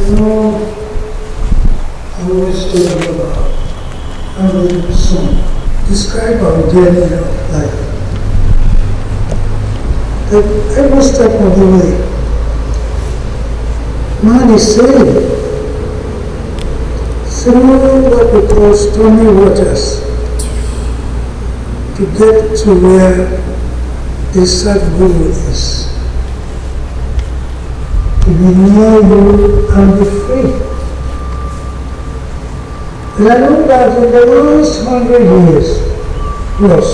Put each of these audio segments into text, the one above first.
I always talk about how the song describe our journey of life. That every step of the way, man is saved through what we call stormy waters to get to where the Satguru is. To be near you and be free. And I know that in the last 100 years plus,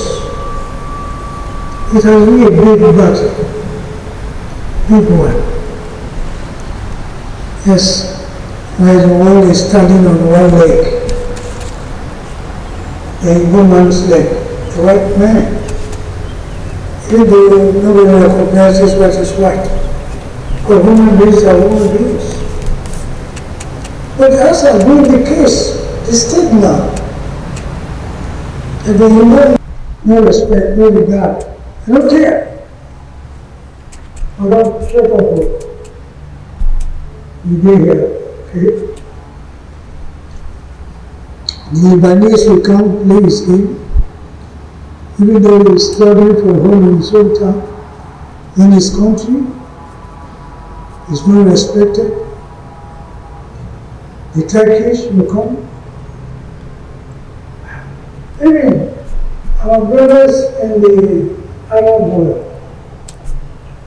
it has been a big battle, big one. Yes, where the world is standing on one leg, the woman's leg, the white man. Even though nobody recognizes what is white, because human beings are human beings. But as has been the case, the stigma, and the human, no respect, no regard, I don't care. I'm not straight up with you did here, okay? The Ibanese will come play his game, even though he is struggling for home in his hometown, in his country, he's not respected. The Turkish will come. Even our brothers in the Arab world,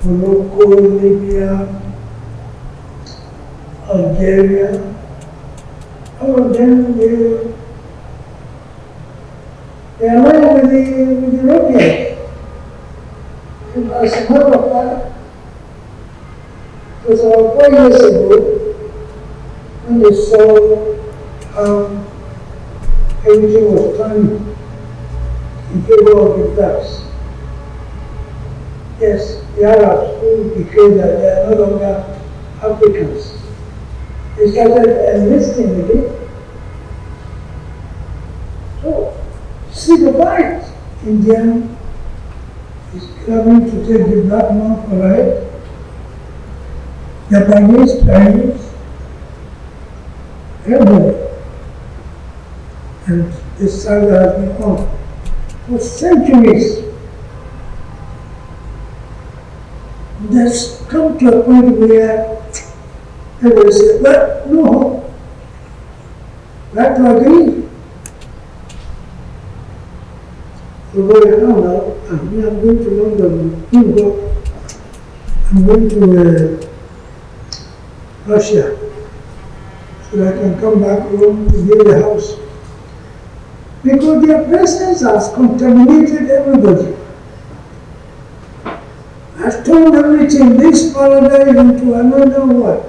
Morocco, Libya, Algeria, all of them, they are aligned with the Europeans. And as a matter of fact, it was about 4 years ago when they saw how everything was turning in favor of the blacks. Yes, the Arabs who declared that they are no longer Africans. They started enlisting again. So, see the fight. India is coming to take the black man for right. Japanese, Chinese, everybody. And this saga has been on for centuries. That's come to a point where everybody says, but no, we have to agree. So where I am now, I'm going to London, I'm going to Russia, so that I can come back home to build a house. Because their presence has contaminated everybody. Has turned everything, this paradise into another one.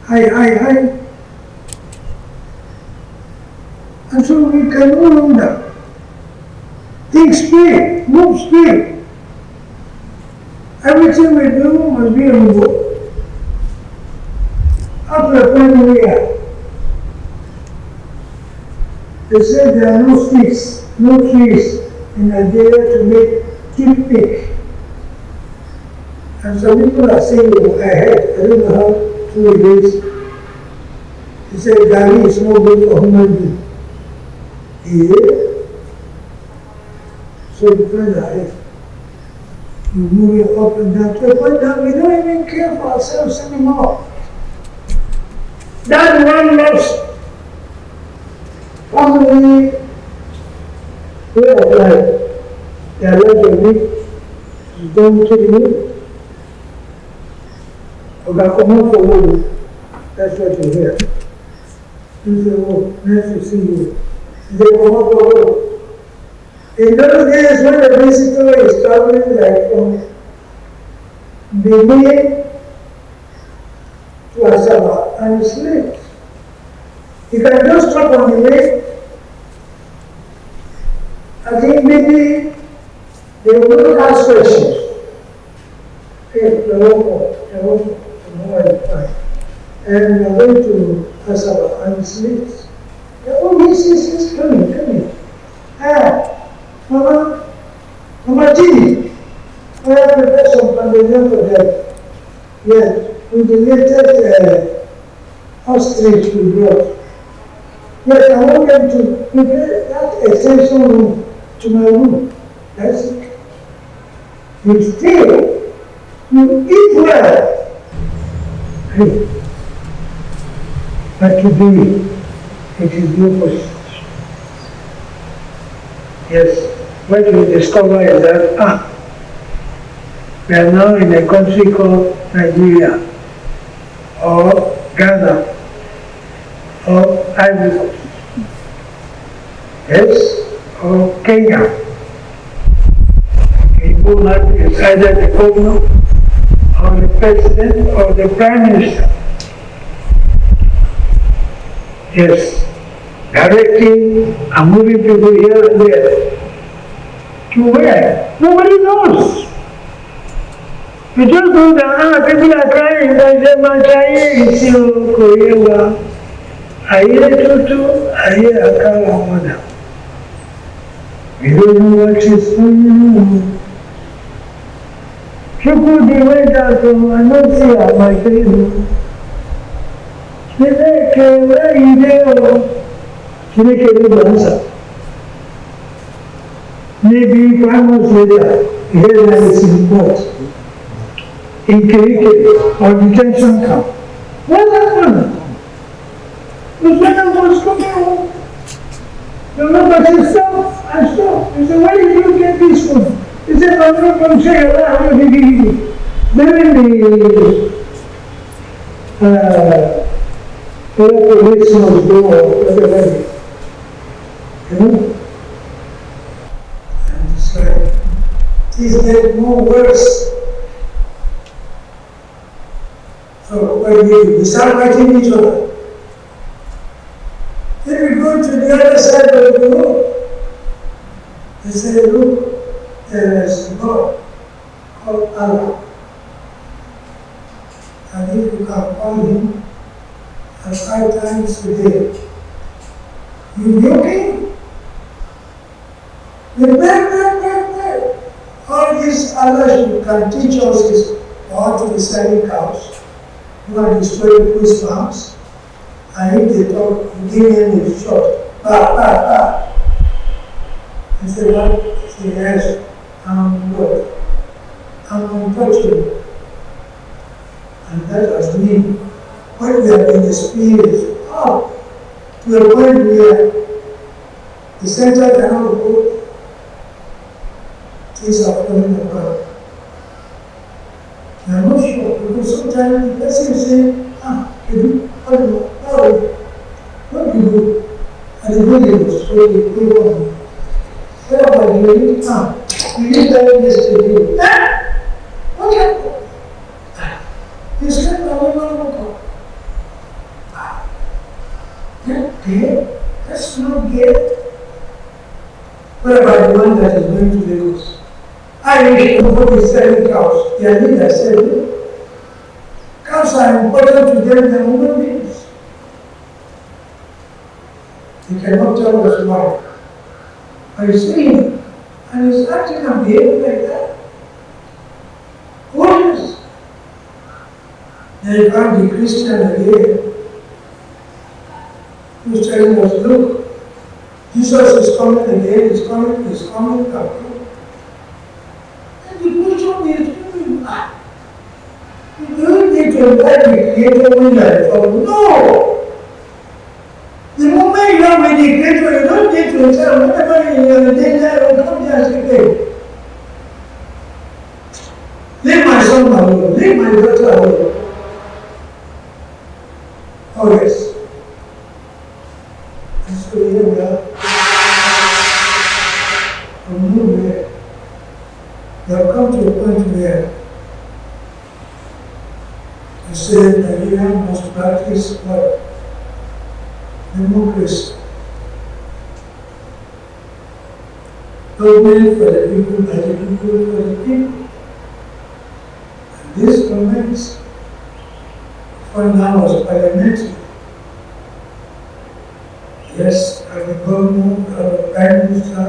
High. And so we can no longer think straight, move straight. Everything we do must be removed. Up to the point where we are. They say there are no trees in Nigeria to make toothpick. And some people are saying, oh, I don't know how true it is. They say Gari is no good for human being. Yeah. So because you move it up and down to a point that we don't even care for ourselves anymore. That one loves family, way of life. They are like a week, don't kill you. Or come out for you. That's what you hear. You say, oh, nice to see you. They come out for you. In those days when the visitor is traveling like from Benin to Asaba and is late, you can just stop on the way. I think maybe they will ask questions. Okay, the local, and we are going to Asaba and it's late. Oh, yes, coming. Mama G, I have prepared some pandemia for them. Yes, with the latest ostrich we brought. Yes, I want them to prepare that extension room to my room. That's it. You stay, you eat well. Hey. But today, it is the opposite. Yes, what we discover is that, we are now in a country called Nigeria, or Ghana, or Ivory Coast, yes, or Kenya. Ebola is either the governor, or the president, or the prime minister. Yes, directing and moving people here and there. To where? Nobody knows. You just know that people are crying, they are crying, it's you, Korea. I hear tutu, I hear Akala mother. We don't know what is going on. People, they went out from, I don't see how my face. They say, where are you there? They can't answer. Maybe 5 months later, here there is in court. In Kirikiri or detention camp. What happened? The son was coming home. The mother said, stop, I stopped. He said, where did you get this from? He said, I'm not going to say Allah. Then the police must go or whatever. You know? And it's like, things get more worse. So what do? We start fighting each other. Then we go to the other side of the road. They say, look, there is a God called Allah. And if you can call him 5 times a day, you'll be okay. We beg. All these Allah can teach us is how to be selling cows. You want to destroy people's farms, and if they talk, you give them a shot. And say, what? Say, yes, I'm God. I'm untouchable. And that was me. When we have been experienced, to a point where the center cannot go, things are falling apart. I'm not sure, because sometimes the person is saying, what do you do? And the body goes, so they go on. What about you? You need that yesterday. What happened? You said, okay, that's not good. What about the one that is going to Lagos? I wish nobody is selling cows. Their leader said, cows are important to them than human beings. You cannot tell us why. But you see him, and he's acting and behaving like that. What is? Then you find the Christian again, who's telling us, look, Jesus is coming again, he's coming. The question is, you don't need to invite the Creator when you are at home. No! The moment you are with the Creator, you don't need to tell whatever you are in danger, you come there and say, hey, leave my son alone, leave my daughter alone. Oh yes. And so here we are. From nowhere. We have come to a point where we say Nigeria must practice what? Democracy. Government for the people, by the people, for the people. And this government, for now, was parliamentary. Yes, I have a governor, I have a prime minister,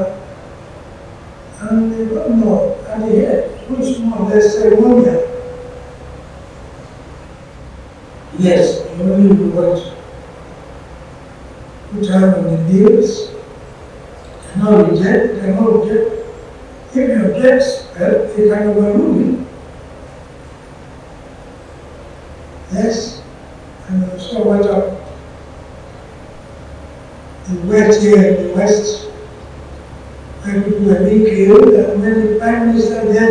and the governor and the head, which more or less ceremonial. Yes, only what put hand on the bills, cannot reject, cannot reject. If you object, well, you can overrule it. Yes, and so what up? The West here in the West, when people were being killed, and when the Prime Minister then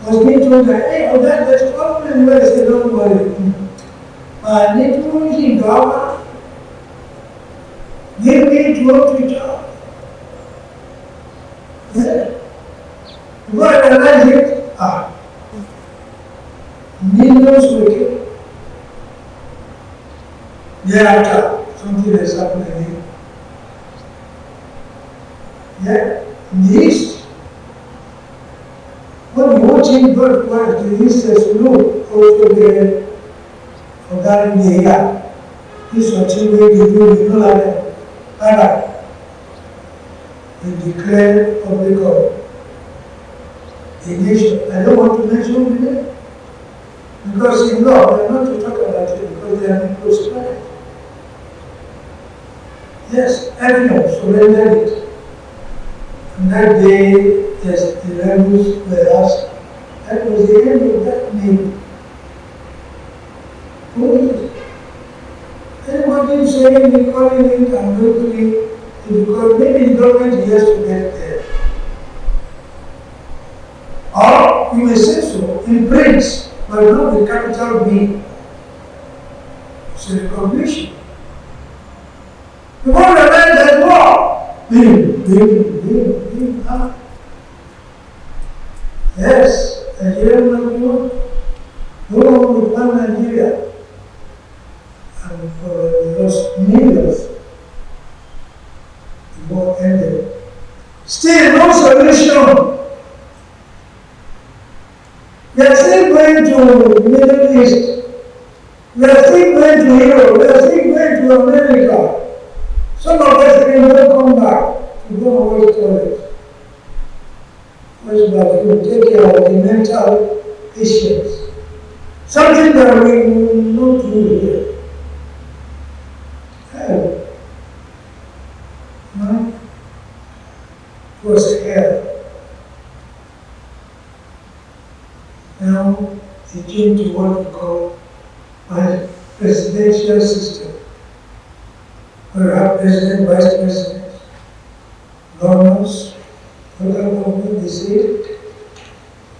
was being told that, hey, oh, there's problem in the West, they don't worry. But they told him, God, give me to go to job. Yeah. You go and analyze it, millions were killed. Thereafter, something has happened again. Yeah, in the East, when you watch him God was the East says, no, also there, for that in the air. This was the way they do, you know, like that. They declare public of a nation. I don't want to mention the name. Because in law, they are not to talk about it because they are not close to it. Yes, everyone surrendered it. And that day, yes, the rebels were asked. That was the end of that name. Who is it? Anybody saying they calling it and locally, because maybe the government has to get there. Or you may say so in print, but not with capital B. It's a recognition. You want to realize that war. Yes, Nigeria must be one. No one would want Nigeria. And for those millions, the war ended. Still, no solution. We are still going to the Middle East. We are still going to Europe. We are still going to America. Some of us will come back to go and waste toilets. Waste bathroom, take care of the mental issues. Something that we will not do here. Hell. No? It was hell. Now, it came to what we call my presidential system. We have president, vice president, governors, local government, they say.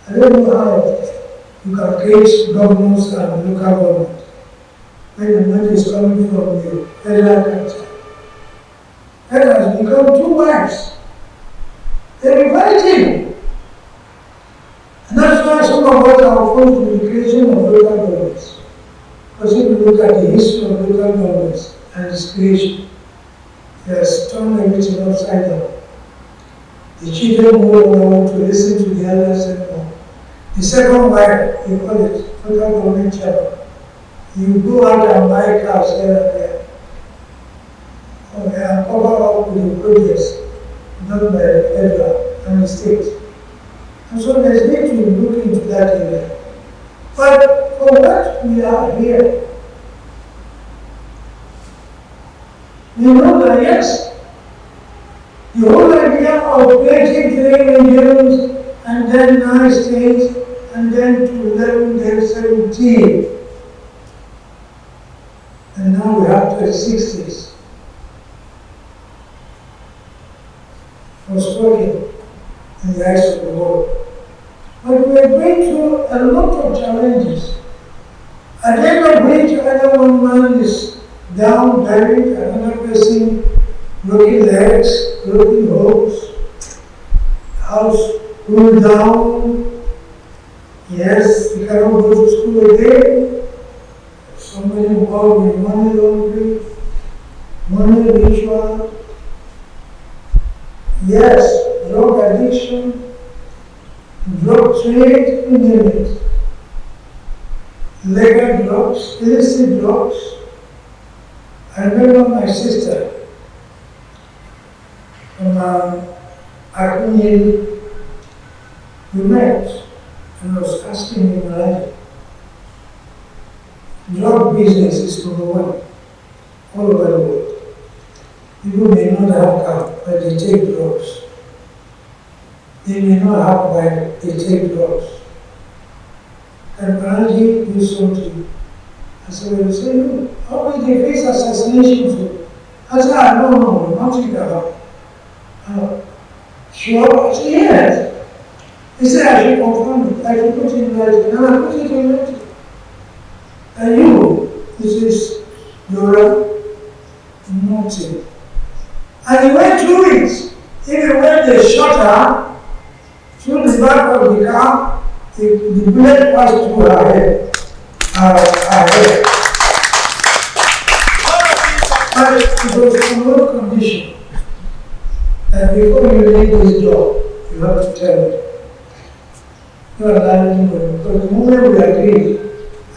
I don't know how you can create governors and local government when the money is coming from the federal country. That has become two wives. They're fighting. And that's why some of us are opposed to the creation of local governments. Because if you look at the history of local governments and its creation, they have turned everything upside down. The children no longer want to listen to the elders anymore. The second wife, they call it local government chairman. You go out and buy cars here and there. Okay, and cover up with the projects done by the federal and the state. And so there's need to look into that area. But for what we are here, we know that yes, the whole idea of creating 3 regions and then 9 states and then to 11, then 17. And now we have 26 states. Was working in the eyes of the world. But we are going through a lot of challenges. At the end of which either one man is down, buried, another person broken legs, broken homes, house ruled down. Yes, you cannot go to school again. Somebody involved in money laundering, money ritual. Yes, drug addiction, drug trade, you name it. Legal drugs, illicit drugs. I remember my sister from Akuni, we met and I was asking him, Maharaj, drug business is number one all over the world. People may not have car, but they take drugs. They may not have bike, they take drugs. And Maharaj Ji do something. I said, well, say, no, how will they face assassination? I said, no, nothing about it. Sure? I said, yes. He said, I should confirm it. I should put it in writing. And I put it in writing. And you, this is your nothing. And he went through it. Even when they shot her, through the back of the car, the bullet passed through her head. But it was on one condition. That before you leave this job, you have to tell me. You are lying to me. Because the moment we agree,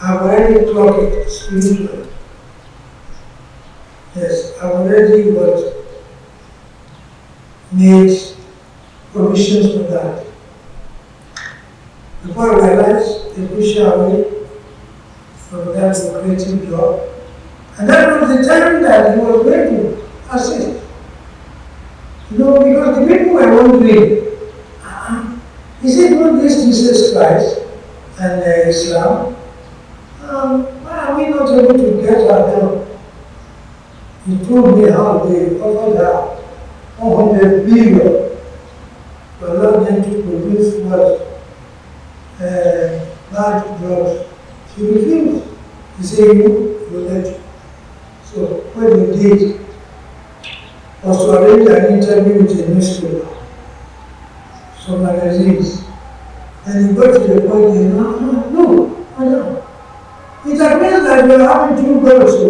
I've already clocked it spiritually. Yes, I've already made provisions for that. Before I realized, they push away from that lucrative job. And that was the time that he was going to assist. Because the people were wondering, is it not this Jesus Christ and Islam? Why are we not able to get her down? He told me how they offered her 400 billion to allow them to produce large drugs. She refused. He said, you will let you. So what they did was to arrange an interview with a newspaper, some magazines. And he got to the point, no, I don't. It appears that you are having two goals. So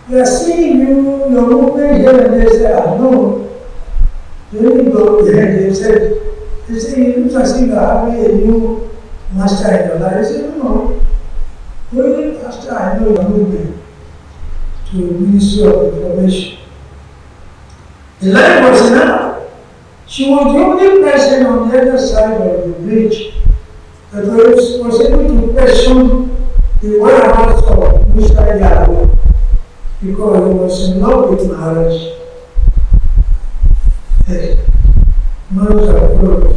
we are seeing your movement here and they say, no. You didn't go there. They said, you look as if you are having a new master in your life. I said, no. The only master I know you are moving to Ministry of Information. The line was enough. She was the only person on the other side of the bridge that was able to question the whereabouts of Mr. Yahoo because he was in love with Maharaj. Yes. Maharaj approached.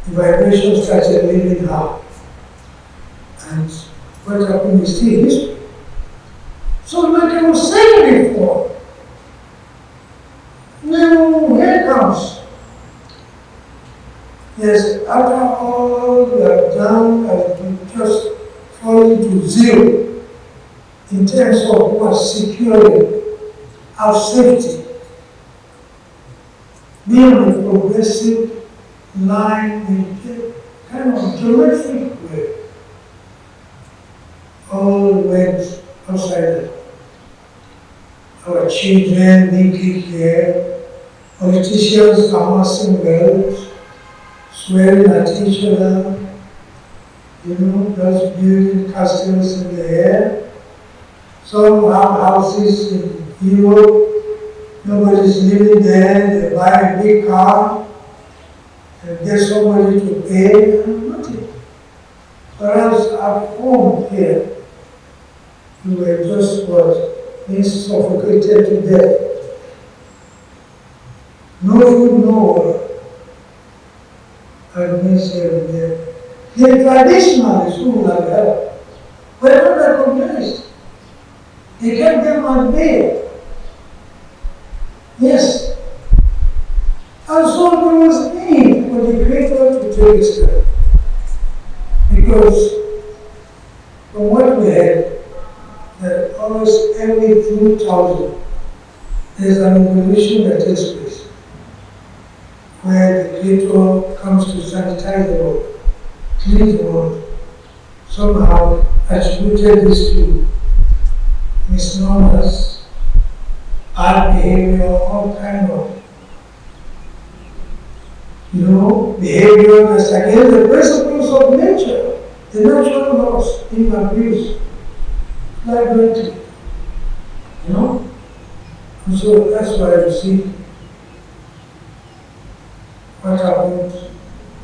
The vibration started leaving her. And what happened is still history. So like I was saying before, now here comes. Yes, after all we have done, and we just fall into zero in terms of what securing our safety, being on a progressive line in a kind of geometric way. All went outside. Our children needing care, politicians amassing wealth, swearing at each other, just building castles in the air. Some have houses in Europe, nobody's living there, they buy a big car, and get somebody to pay, and nothing. Whereas at home here, we were just being suffocated to death. No food, no water. And we say there. The traditionalists who would have helped were not recognized. They kept them at bay. Yes. And so there was need for the Creator to take his step. Because from what we had, that almost every 2,000 there's an evolution that takes place where the Creator comes to sanitize the world, clean the world, somehow attributed this to misnomers, bad behavior, all kind of behavior that's against the principles of nature, the natural laws being abused flagrantly. And so that's why you see what happened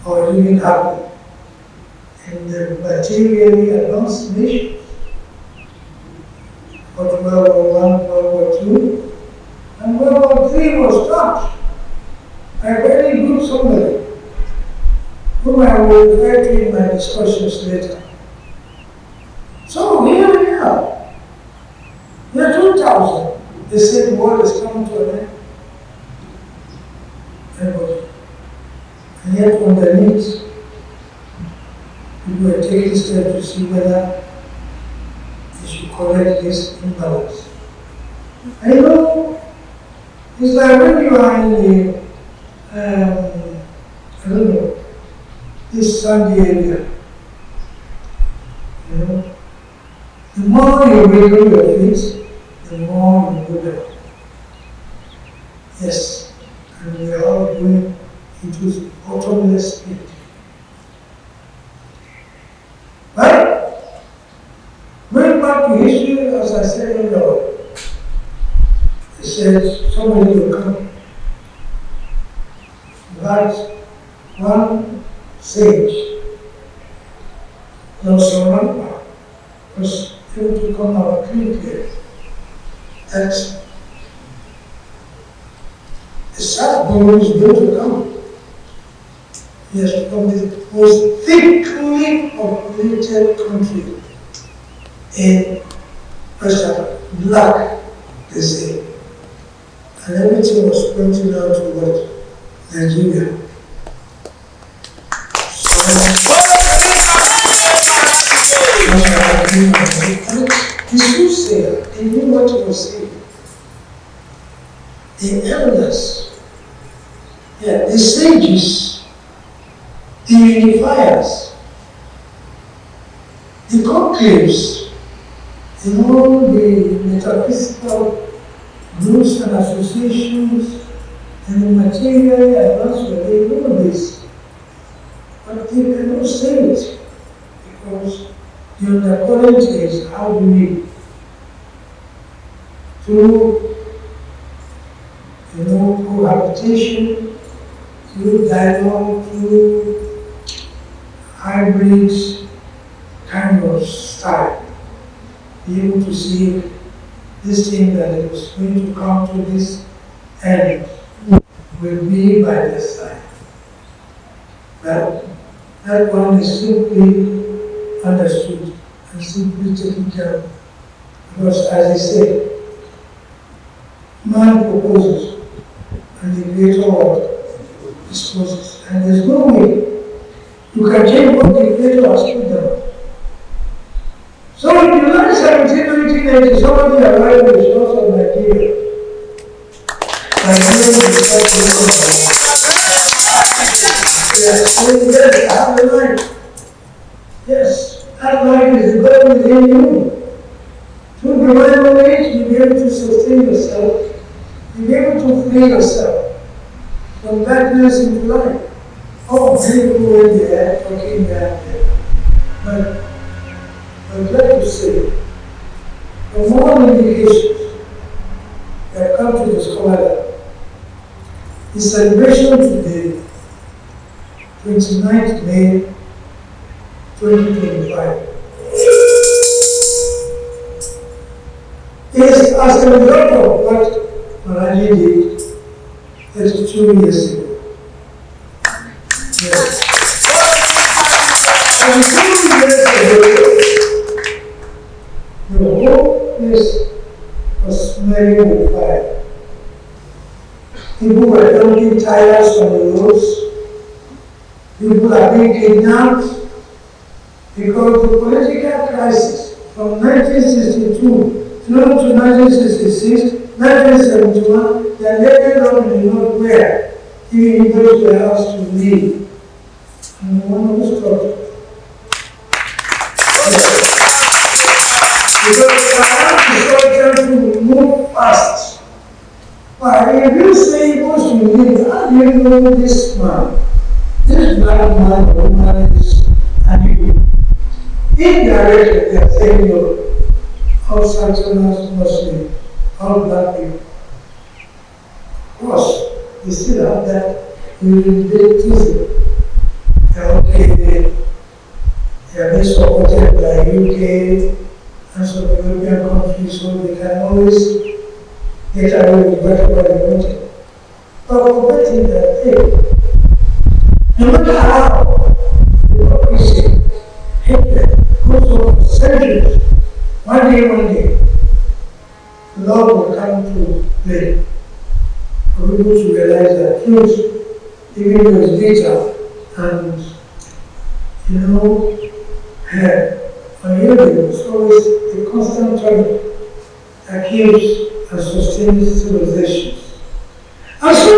or didn't happen in the materially advanced nations. in my discussions later. So here we are. Year 2000, they said the world is coming to an end. Everybody. And yet underneath, people are taking steps to see whether they should correct this imbalance. And you know, it's like when you are in the, I don't know, this sandy area, you know, the more you wiggle your feet, the more you go down. Yes, and we are all going into bottomless pit. Right? Going back to history, as I said earlier, it said somebody will come. But one sage, someone was able to come out clearly that the Satguru is going to come. He has become the most thickly populated country in West Africa. Black, they say. And everything was pointing out to what? Nigeria. The soothsayer, they knew what he was saying. The elders, the sages, the unifiers, the conclaves, in all the metaphysical groups and associations and the material advanced, they know this, but they cannot say it because the undercurrent is how do we through cohabitation, through dialogue, through hybrid kind of style, be able to see this thing that it was going to come to this end will be by this time. But that one is simply understood and simply taken care of. Because as I say, man proposes and the Creator world disposes. And there's no way you can change what the Creator has put down. So if you learn 1780, somebody arrived in the shores of Nigeria. Nigeria is yes, I have a life. Yes, that life is the God within you. Through divine knowledge, you'll be able to sustain yourself. You'll be able to free yourself from darkness into light. Oh, people in the air, talking there. But I'm glad to say, the more indications that come to discover that the celebration today, 29th May 2025, is as a result of what Maharaj Ji did 32 years ago. Yes. 32 years ago, the whole place was smelling with fire. People were dumping tires on the roads. People are being kidnapped because the political crisis from 1962 through to 1966, 1971, they are letting down in the north where even those were asked to leave. And the one who stopped. Because I have to to move fast. But if you say he wants to leave, how do you know this man? This black man or woman is unequal. Indirectly, they are saying, no, all Southerners must leave, all black people. Of course, you still have that individualism. Okay, they are being supported by UK and some European countries, so they can always get away with whatever they want. But forgetting that, hey, no matter how the hatred goes on for centuries. One day, the Lord will come to play. For people to realize that truth, even though it's bitter and unyielding, it's always a constant struggle that keeps and sustains civilizations. And so,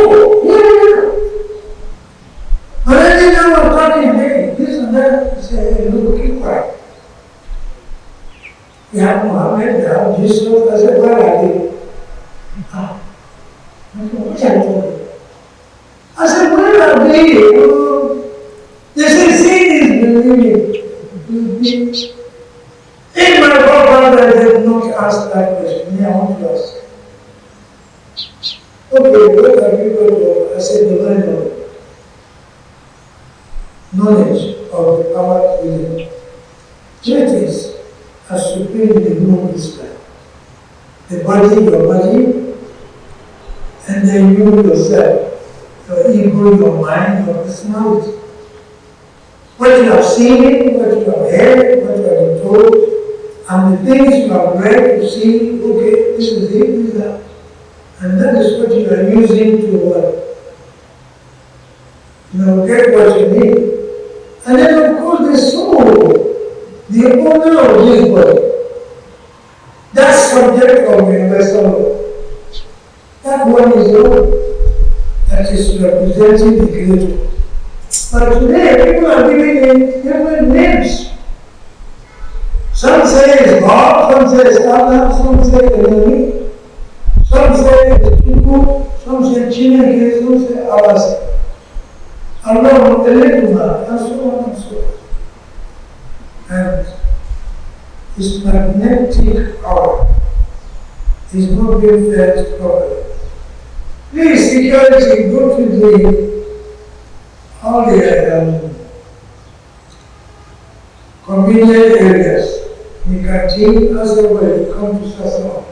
when anyone was talking, hey, this and that, you say, hey, look, keep quiet. We have Muhammad, we have Jesus. I said, where are they? What are you talking? I said, where are they? They say, sin is believing. In my program, I did not ask that question. I want to ask. Okay, what are people doing? I said, the knowledge of the power within. Three things are supreme in the human Islam. The body, your body, and then you yourself, your ego, your mind, your personality. What you have seen, what you have heard, what you have been told, and the things you have read to see, okay, this is it, this is that. And that is what you are using to get what you need. And then of course the soul, the owner of this body, that subject of universal law. That one is the one that is representing the creator. But today people are giving it different names. Some say it's God, some say it's Allah, some say enemy, some say it's people, some say Chineke, some say Allah. Allah, Eleguma, and so on and so on. And his magnetic power is not being felt properly. Please, security, go to all the convenient areas. You can take us away to come to Sasana.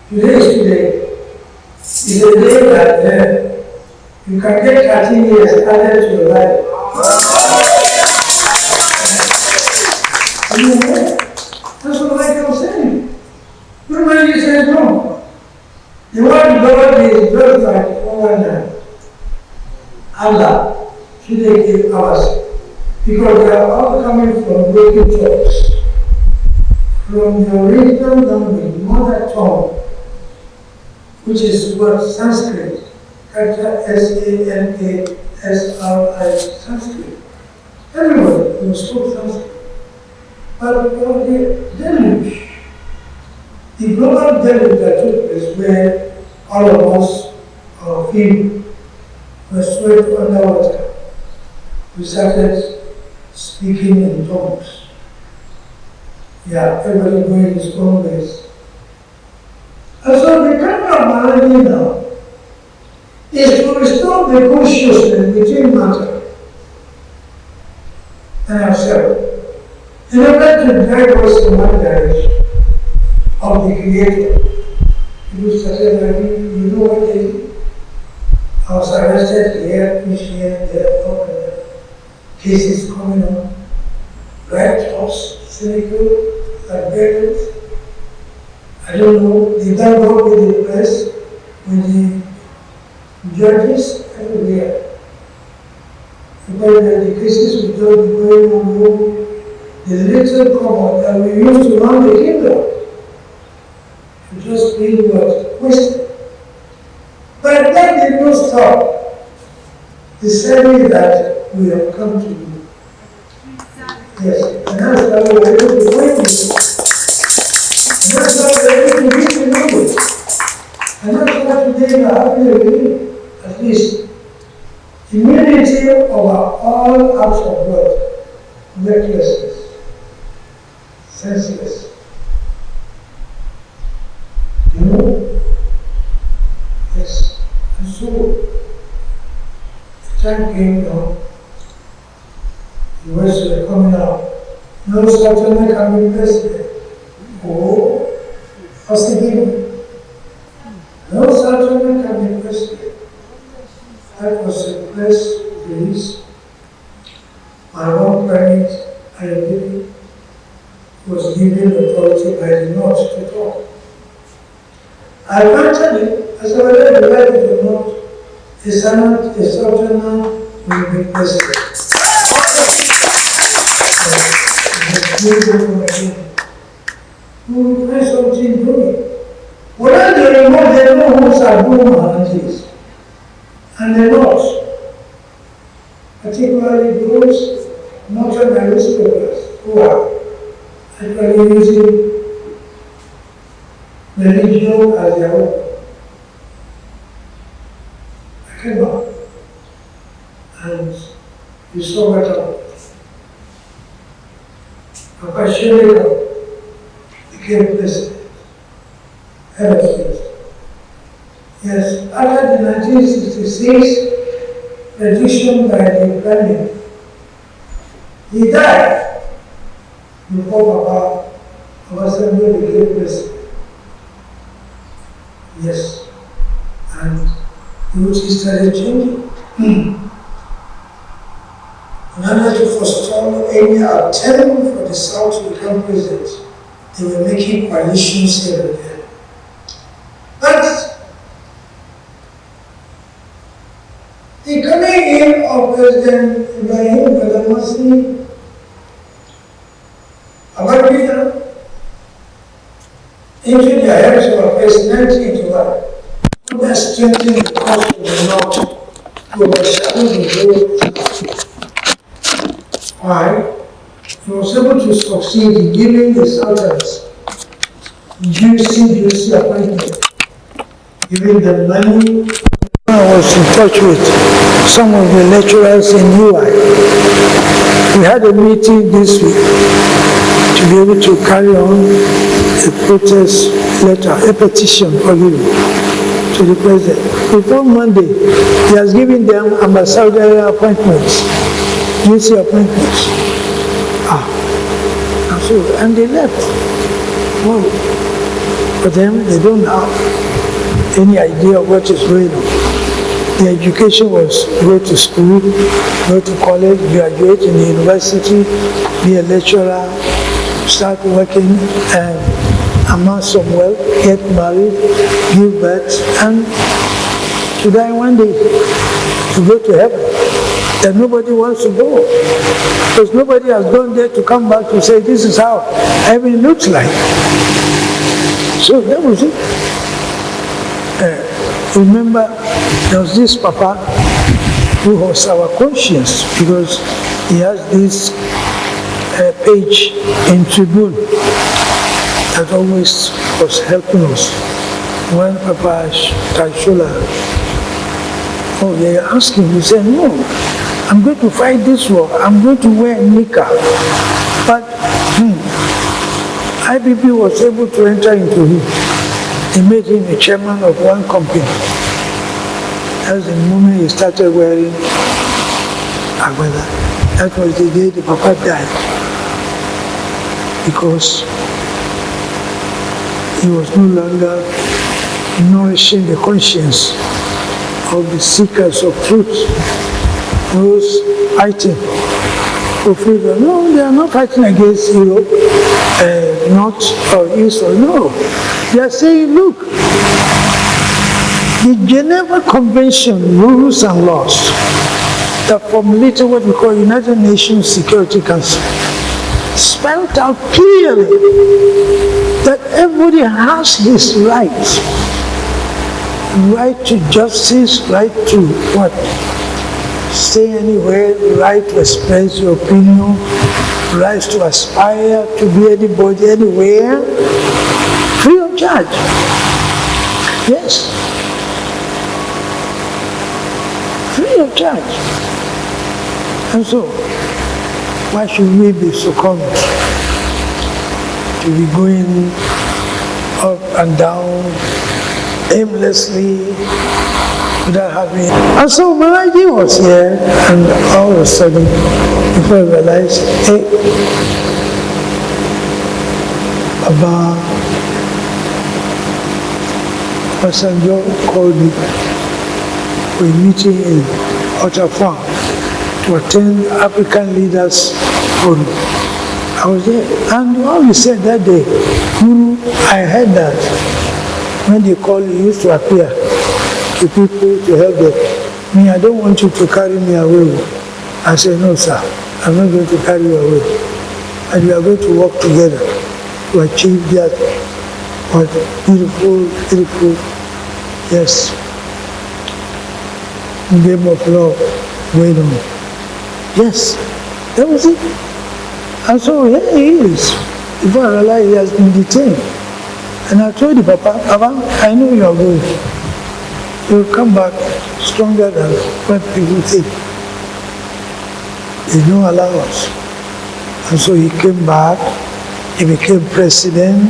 Today is today. It's a day that you can get 13 years added to your life. That's what I was saying. Everybody says no. The word God is just like overnight. Allah should they give us. Because they are all coming from broken churches. From the original language, mother tongue, which is what Sanskrit, capital Sanskri, Sanskrit. Everybody who spoke Sanskrit. But the deluge, the global deluge that took place where all of us, our feet, were swept underwater, we started speaking in tongues. Yeah, everybody going his own ways. And so the kind of Maharaj now is to restore the consciousness between matter and ourselves in order to drive us in one direction of the Creator. You started learning, what they do. I was arrested here, pushed here, there, up and there. Cases coming on, right, tops, cynical, like parents. I don't know, they don't work with the press, with the judges, everywhere. Because the cases we don't be going on, the little cover that we used to run the kingdom, to just be what? Wasted. But that did not stop the service that we have come to do. Yes, and that's why we are able to find this. And that's why we are able to reach the knowledge. And that's why today we are having a belief, at least, immunity over all acts of God, recklessness, senseless. Yes. And so, the time came now. The words were coming out. No Satguru can be president. Oh, possibly. No Satguru can be president. That was a press release. My own permit I was given authority by the North to talk. Eventually, as I whether you like it or not, a Senate, a Southerner will be president. We will find something doing. When they remove, they know who Satguru Maharaj is. And the North, particularly those northern aristocrats who are actually using religion as their own. I came up and you saw what happened. Papa Shirika became president. Yes, after the 1966 petition by the Parliament, he died before Papa Abasando became president. Yes, and Devotees started changing. In order to forestall any attempt for the South to become president, they were making coalitions here and there. But the coming in of President Ibrahim Badamasi, Abadbita, into the hands of a president into what? Who has strengthened the cause of the North to overshadow the whole. Why? He was able to succeed in giving the Southerners juicy appointment, giving them money. I was in touch with some of the lecturers in UI. We had a meeting this week to be able to carry on a protest letter, a petition for you to the president. Before Monday, he has given them ambassadorial appointments, juicy appointments. And they left. Well, for them, they don't have any idea of what is going on. The education was go to school, go to college, graduate in the university, be a lecturer, start working, and amass some wealth, get married, give birth, and to die one day, to go to heaven. That nobody wants to go. Because nobody has gone there to come back to say, this is how heaven looks like. So that was it. Remember, there was this Papa who was our conscience because he has this page in Tribune that always was helping us. When Papa Taishola, they asked him, he said, no, I'm going to fight this war. I'm going to wear nika. But IBP was able to enter into him. They made him a chairman of one company. That's the moment he started wearing agbada. That was the day the Papa died. Because he was no longer nourishing the conscience of the seekers of truth. Those fighting for freedom. No, they are not fighting against Europe, North or East or no. They are saying, look, the Geneva Convention rules and laws that formulated what we call United Nations Security Council spelled out clearly that everybody has his rights. Right to justice, right to what? Stay anywhere, right to express your opinion, right to aspire to be anybody, anywhere, free of charge. Yes. Free of charge. And so, why should we be succumbed to be going up and down aimlessly without having. And so Maharaj Ji was here, and all of a sudden, before I realized, hey, Abba Passenger called me for a meeting in Ottawa to attend African Leaders Forum. I was there. And all he said that day, Guru, I heard that when they call you used to appear to people to help them. Me, I don't want you to carry me away. I said, no, sir, I'm not going to carry you away. And we are going to work together to achieve that. But beautiful, beautiful, yes, game of love going on. Yes, that was it. And so here he is. Before I realized he has been detained. And I told the Papa, I know you are going. You'll come back stronger than what people think. They don't allow us. And so he came back, he became president,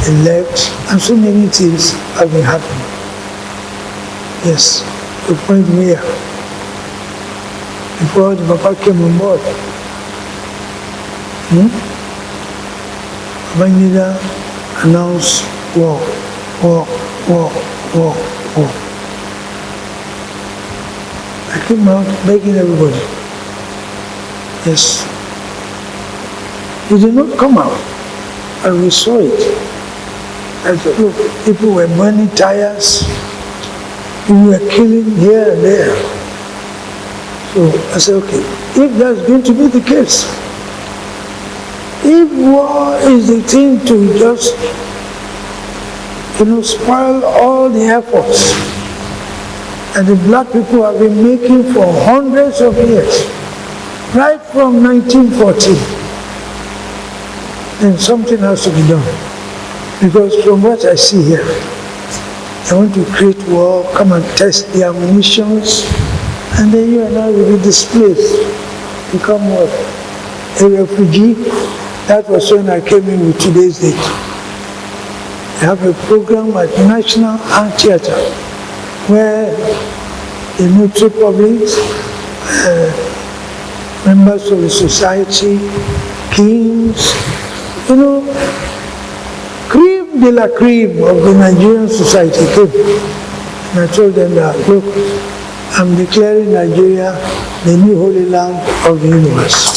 elect, and so many things have been happening. Yes, the point where before the Papa came on board, Babangida announced war. I came out begging everybody. Yes. He did not come out, and we saw it. I said, look, people were burning tires, people were killing here and there. So I said, okay, if that's going to be the case, if war is the thing to just, spoil all the efforts that the black people have been making for hundreds of years, right from 1914, then something has to be done. Because from what I see here, I want to create war, come and test the ammunitions, and then you and I will be displaced, become what? A refugee. That was when I came in with today's date. I have a program at National Art Theatre where the military public, members of the society, kings, cream de la cream of the Nigerian society came. And I told them that, look, I'm declaring Nigeria the new holy land of the universe.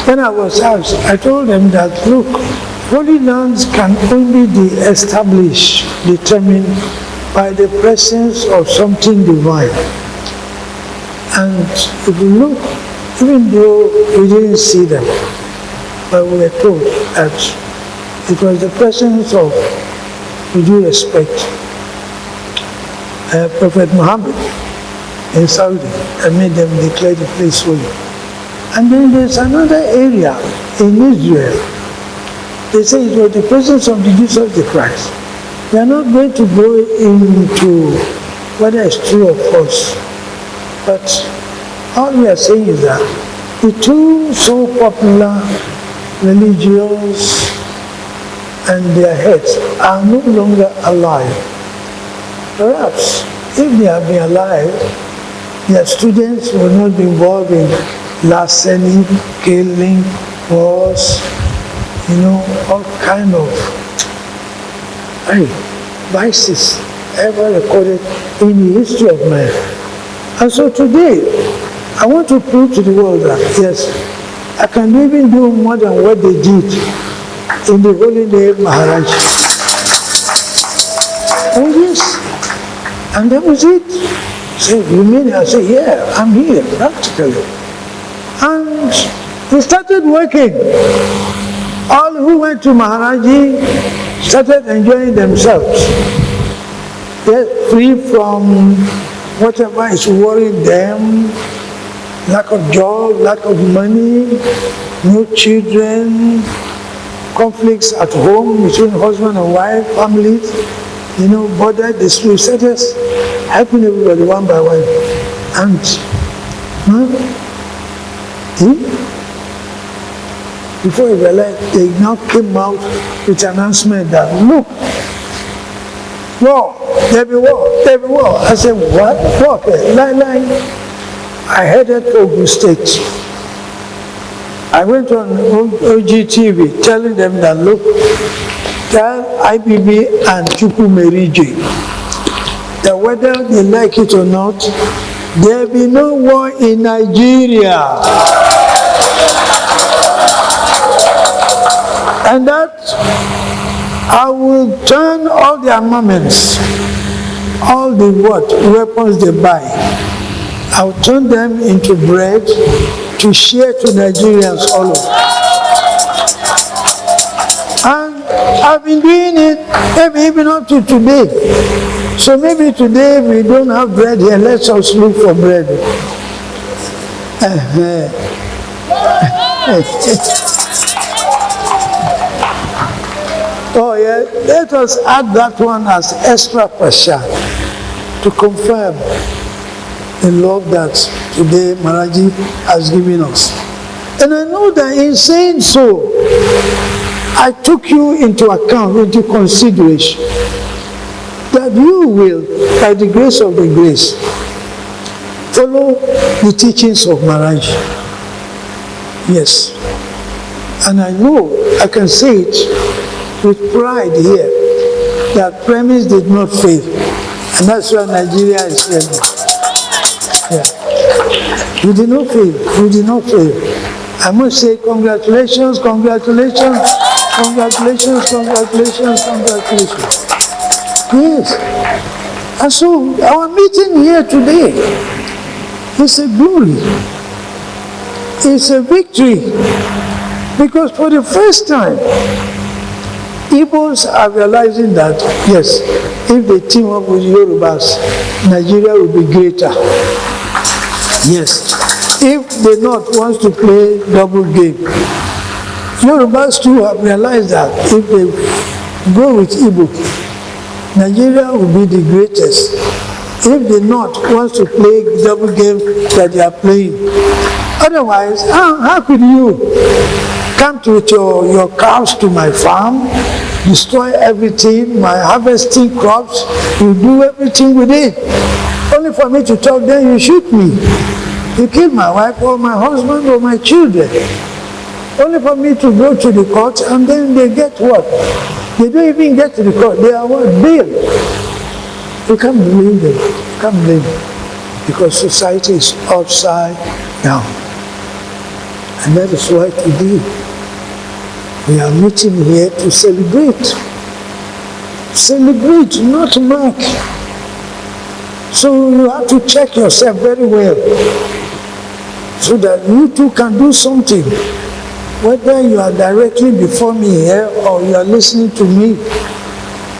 When I was asked, I told them that, look, holy lands can only be established, determined by the presence of something divine. And if you look, even though we didn't see them, but we were told that it was the presence of, with due respect, Prophet Muhammad in Saudi that made them declare the place holy. And then there's another area in Israel. They say it was the presence of the Jesus the Christ. We are not going to go into whether it's true or false, but all we are saying is that the two so popular religions and their heads are no longer alive. Perhaps if they had been alive, their students will not be involved in larceny, killing, wars, all kind of vices ever recorded in the history of man. And so today, I want to prove to the world that, yes, I can even do more than what they did in the holy name Maharaj. Oh yes. And that was it. Say, you mean? I say, yeah, I'm here, practically. And we started working. All who went to Maharaji started enjoying themselves. They're free from whatever is worrying them, lack of job, lack of money, no children, conflicts at home between husband and wife, families, bothered the street. Started helping everybody one by one. And before you realize, they now came out with an announcement that, look, war, there be war. I said, what? War? Lie. I headed to Ogun State. I went on OGTV telling them that, look, tell IBB and Chukwu Merije that whether they like it or not, there be no war in Nigeria. And that I will turn all the armaments, all the weapons they buy, I'll turn them into bread to share to Nigerians all over. And I've been doing it maybe even up to today. So maybe today we don't have bread here, let's us look for bread. Oh yeah, let us add that one as extra pressure to confirm the love that today Maharaji has given us. And I know that in saying so, I took you into account, into consideration, that you will, by the grace of the grace, follow the teachings of Maharaj. Yes. And I know, I can say it with pride here, that premise did not fail. And that's why Nigeria is here. Yeah. You did not fail. You did not fail. I must say congratulations, congratulations, congratulations, congratulations, congratulations. Yes. And so our meeting here today is a glory. It's a victory. Because for the first time, Igbos are realizing that, yes, if they team up with Yorubas, Nigeria will be greater. Yes. If the North wants to play double game, Yorubas too have realized that if they go with Igbo, Nigeria will be the greatest. If the North wants to play double game that they are playing. Otherwise, how could you come with your cows to my farm, destroy everything, my harvesting crops, you do everything with it, only for me to talk, then you shoot me. You kill my wife or my husband or my children. Only for me to go to the court and then they get what? They don't even get to the court. They are what? Bail. You can't blame them. You can't blame them. Because society is upside down. And that is why today we are meeting here to celebrate. Celebrate, not mark. So you have to check yourself very well, so that you too can do something. Whether you are directly before me here or you are listening to me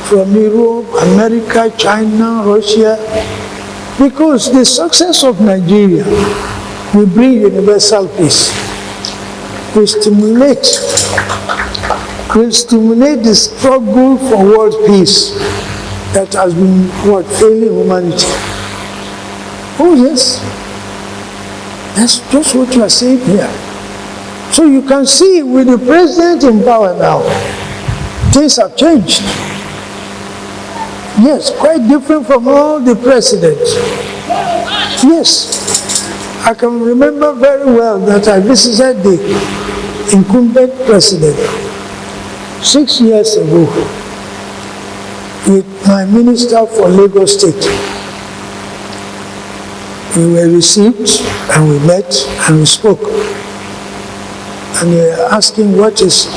from Europe, America, China, Russia, because the success of Nigeria will bring universal peace. We stimulate the struggle for world peace that has been failing humanity. Oh yes. That's just what you are saying here. So you can see with the president in power now, things have changed. Yes, quite different from all the presidents. Yes. I can remember very well that I visited the incumbent president 6 years ago with my minister for Lagos State. We were received and we met and we spoke. And we were asking what is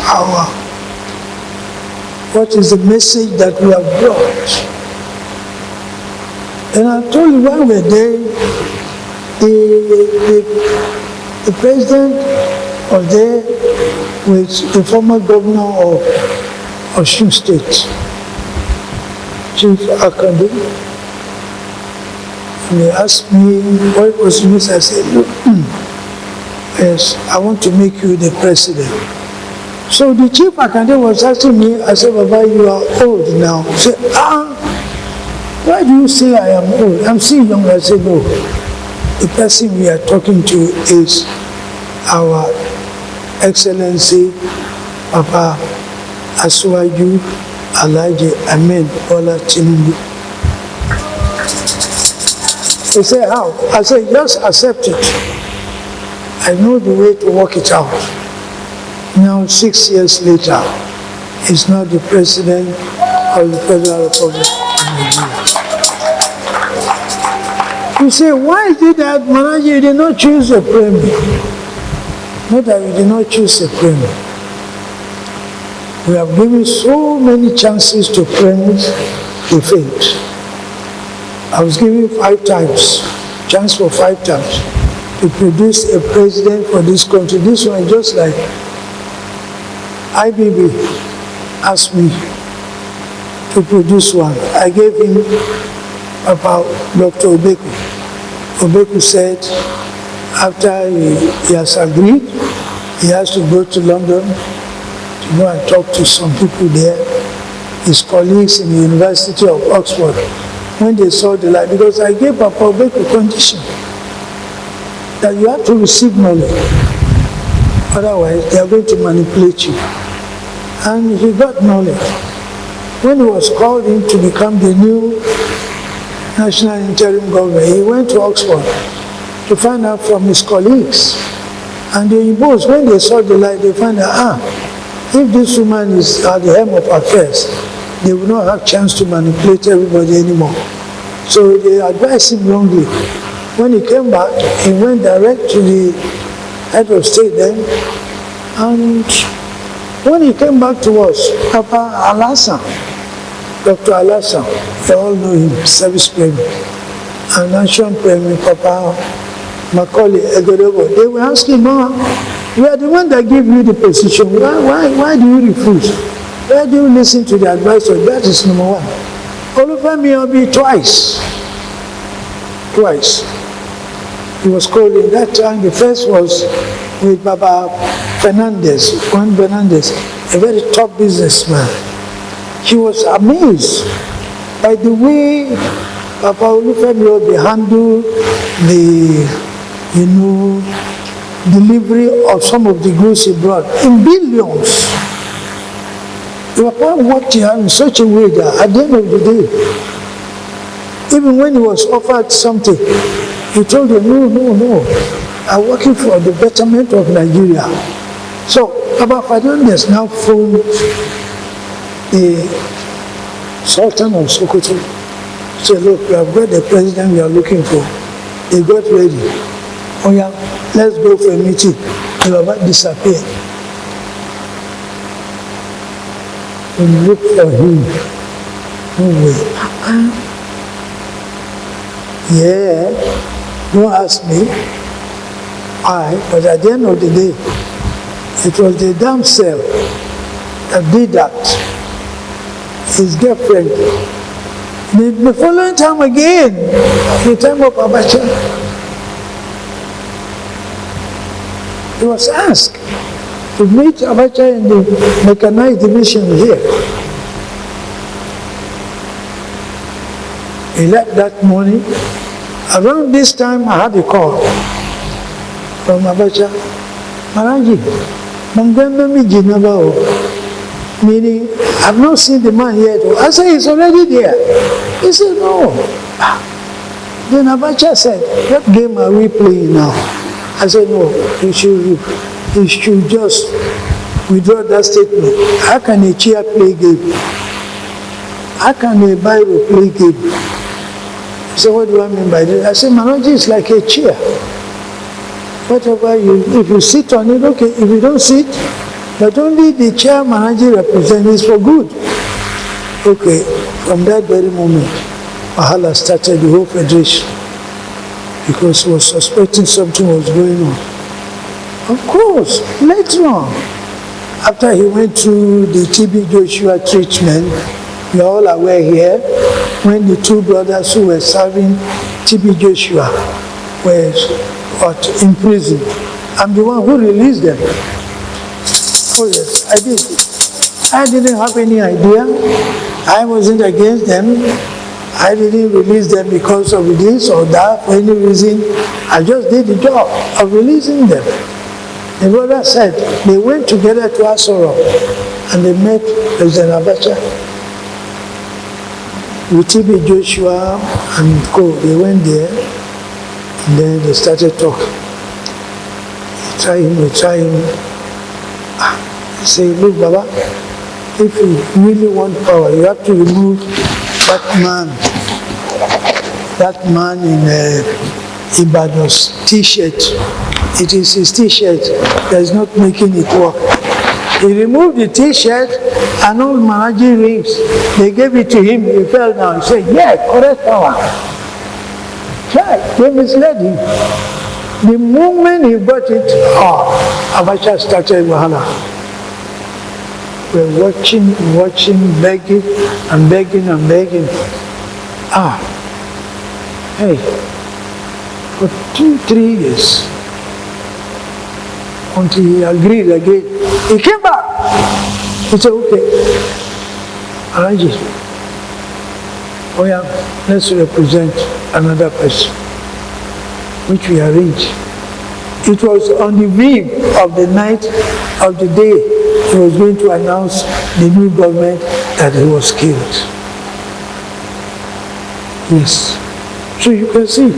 the message that we have brought. And I told you while we were there, the president was there with the former governor of Ashrams State, Chief Akande. And he asked me what was the message. I said, look, yes, I want to make you the president. So the Chief Akande was asking me, I said, Baba, you are old now. He said, why do you say I am old? I'm still young. I said, no. The person we are talking to is our Excellency Papa Asiwaju Alhaji Ahmed Bola Tinubu. He said, how? I said, just accept it. I know the way to work it out. Now, 6 years later, he's now the president of the Federal Republic of Nigeria. You say, why is it that Maharaj Ji did not choose a premier? Not that we did not choose a premier. We have given so many chances to friends, they failed. I was given 5 times, chance for 5 times to produce a president for this country. This one just like IBB asked me to produce one. I gave him about Dr. Obeku. Obeku said after he has agreed, he has to go to London to go and talk to some people there, his colleagues in the University of Oxford, when they saw the light. Because I gave Papa Obeku a condition that you have to receive knowledge. Otherwise, they are going to manipulate you. And he got knowledge. When he was called in to become the new national interim governor, he went to Oxford to find out from his colleagues. And the Igbos, when they saw the light, they found out, if this woman is at the helm of affairs, they will not have chance to manipulate everybody anymore. So they advised him wrongly. When he came back, he went direct to the head of state then, and when he came back to us, Papa Alassane, Dr. Alassane, they all know him, service premier, and Nation premier, Papa Macaulay Egodego. They were asking, Mama, we are the one that gave you the position. Why do you refuse? Why do you listen to the advice of that? Is number one. Olufemi Obi twice. He was called in that time. The first was with Baba Fernandez, Juan Fernandez, a very top businessman. He was amazed by the way Papa Olufemi Obi handled the, delivery of some of the goods he brought in billions. Papa worked here in such a way that at the end of the day, even when he was offered something, he told them, no, I'm working for the betterment of Nigeria. So Papa Fernandez now phoned the Sultan of Sokoto. Said, look, we have got the president we are looking for. They got ready. Oh yeah, let's go for a meeting. The Baba disappeared. We look for him. No way. Yeah, don't ask me. But at the end of the day, it was the damn cell that did that. His girlfriend. The following time again, the time of Abacha, he was asked to meet Abacha in the mechanized division here. He left that morning. Around this time, I had a call from Abacha. Maharaj Ji, Mangamami Jinabao. Meaning, I've not seen the man yet. I said, he's already there. He said, no. Then Abacha said, what game are we playing now? I said, no, you should just withdraw that statement. How can a chair play game? How can a Bible play game? He said, what do I mean by that? I said, Maharaj Ji is like a chair. Whatever if you sit on it, okay. If you don't sit, but only the chair Maharaj Ji represents is for good. Okay, from that very moment, Mahala started the whole federation because he was suspecting something was going on. Of course, later on, after he went through the TB Joshua treatment, we are all aware here, when the 2 brothers who were serving TB Joshua were in prison, I'm the one who released them. Oh yes, I did. I didn't have any idea. I wasn't against them. I didn't release them because of this or that, for any reason. I just did the job of releasing them. The brother said they went together to Ashrams and they met President Abacha with TB Joshua and co. They went there and then they started talking. We try him. He said, look, Baba, if you really want power, you have to remove that man in Ibadan's t-shirt. It is his t-shirt that is not making it work. He removed the t-shirt and all Maharaji rings. They gave it to him. He fell down. He said, yeah, correct power. Try. They misled him. The moment he got it, Abacha started Wahala. We're watching, begging and begging and begging. Hey, for 2-3 years, until he agreed again. He came back. He said, okay, Maharaj, let's represent another person, which we arranged. It was on the eve of the night of the day he was going to announce the new government that he was killed. Yes. So you can see,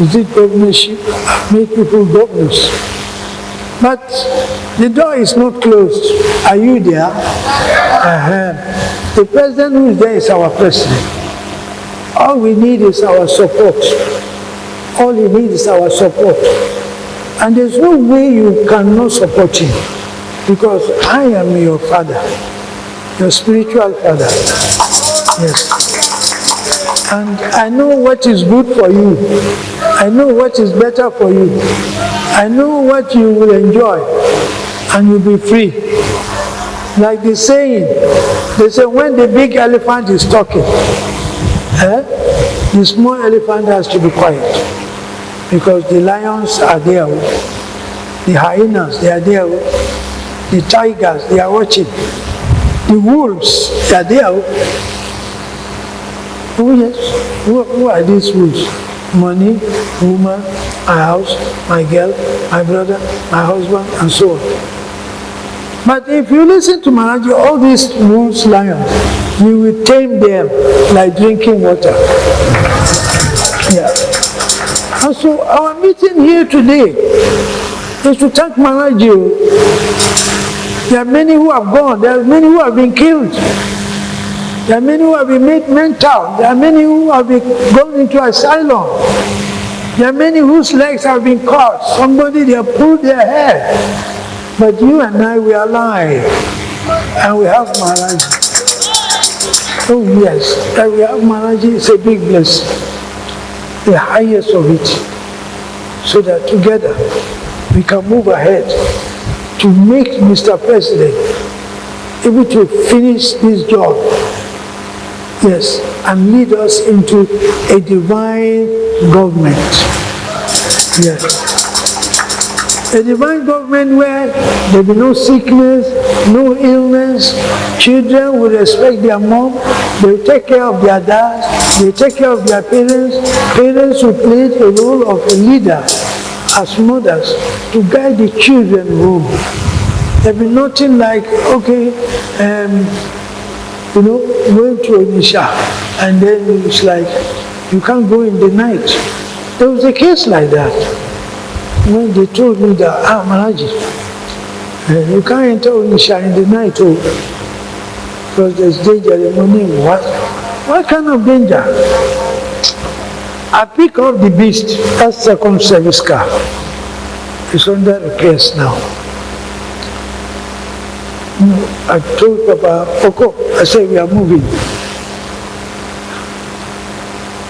is it governorship? Make people governors. But the door is not closed. Are you there? The president who is there is our president. All we need is our support. All you need is our support. And there's no way you cannot support him. Because I am your father. Your spiritual father. Yes. And I know what is good for you. I know what is better for you. I know what you will enjoy. And you'll be free. Like the saying, they say when the big elephant is talking, the small elephant has to be quiet. Because the lions are there. The hyenas, they are there. The tigers, they are watching. The wolves, they are there. Oh yes, who are these wolves? Money, woman, my house, my girl, my brother, my husband, and so on. But if you listen to Maharaj Ji, all these wolves, lions, you will tame them like drinking water. Yeah. And so our meeting here today is to thank Maharaj Ji. There are many who have gone. There are many who have been killed. There are many who have been made mental. There are many who have been gone into asylum. There are many whose legs have been cut. Somebody, they have pulled their hair. But you and I, we are alive. And we have Maharaj. Oh yes, that we have Maharaj is a big blessing. The highest of it. So that together we can move ahead to make Mr. President able to finish this job. Yes, and lead us into a divine government. Yes. A divine government where there will be no sickness, no illness. Children will respect their mom. They will take care of their dads. They will take care of their parents. Parents will play the role of a leader as mothers to guide the children home. There will be nothing like, okay, going to Onisha, and then it's like, you can't go in the night. There was a case like that. When they told me that, Maharaj Ji, you can't enter Onisha in the night, because there's danger in the morning. What kind of danger? I pick up the beast, that's second service car. It's under repairs now. I told Papa, Oko, I said, we are moving.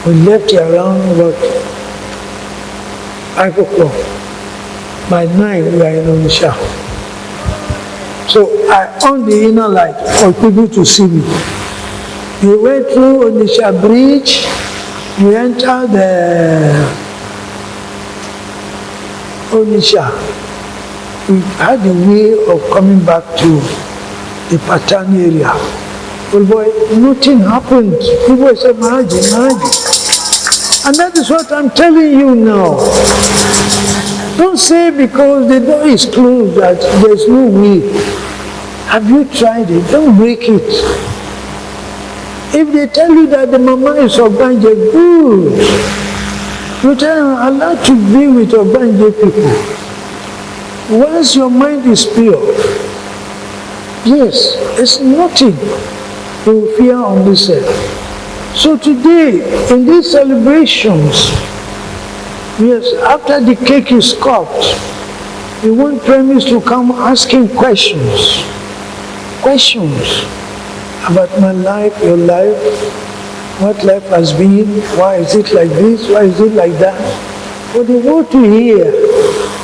We left here around about 5 o'clock. By 9, we are in Onisha. So I on the inner light for people to see me. We went through Onisha Bridge. We entered the Onisha. We had a way of coming back to the Patan area. Well, boy, nothing happened. People said, Maharaj Ji, Maharaj Ji. And that is what I'm telling you now. Don't say because the door is closed that there's no way. Have you tried it? Don't break it. If they tell you that the mama is Obanje, good. You tell them, I like to be with Obanje people. Once your mind is pure, yes, it's nothing to fear on this earth. So today, in these celebrations, yes, after the cake is cut, We want premise to come asking questions. Questions about my life, your life, what life has been, why is it like this, why is it like that. For the world to hear,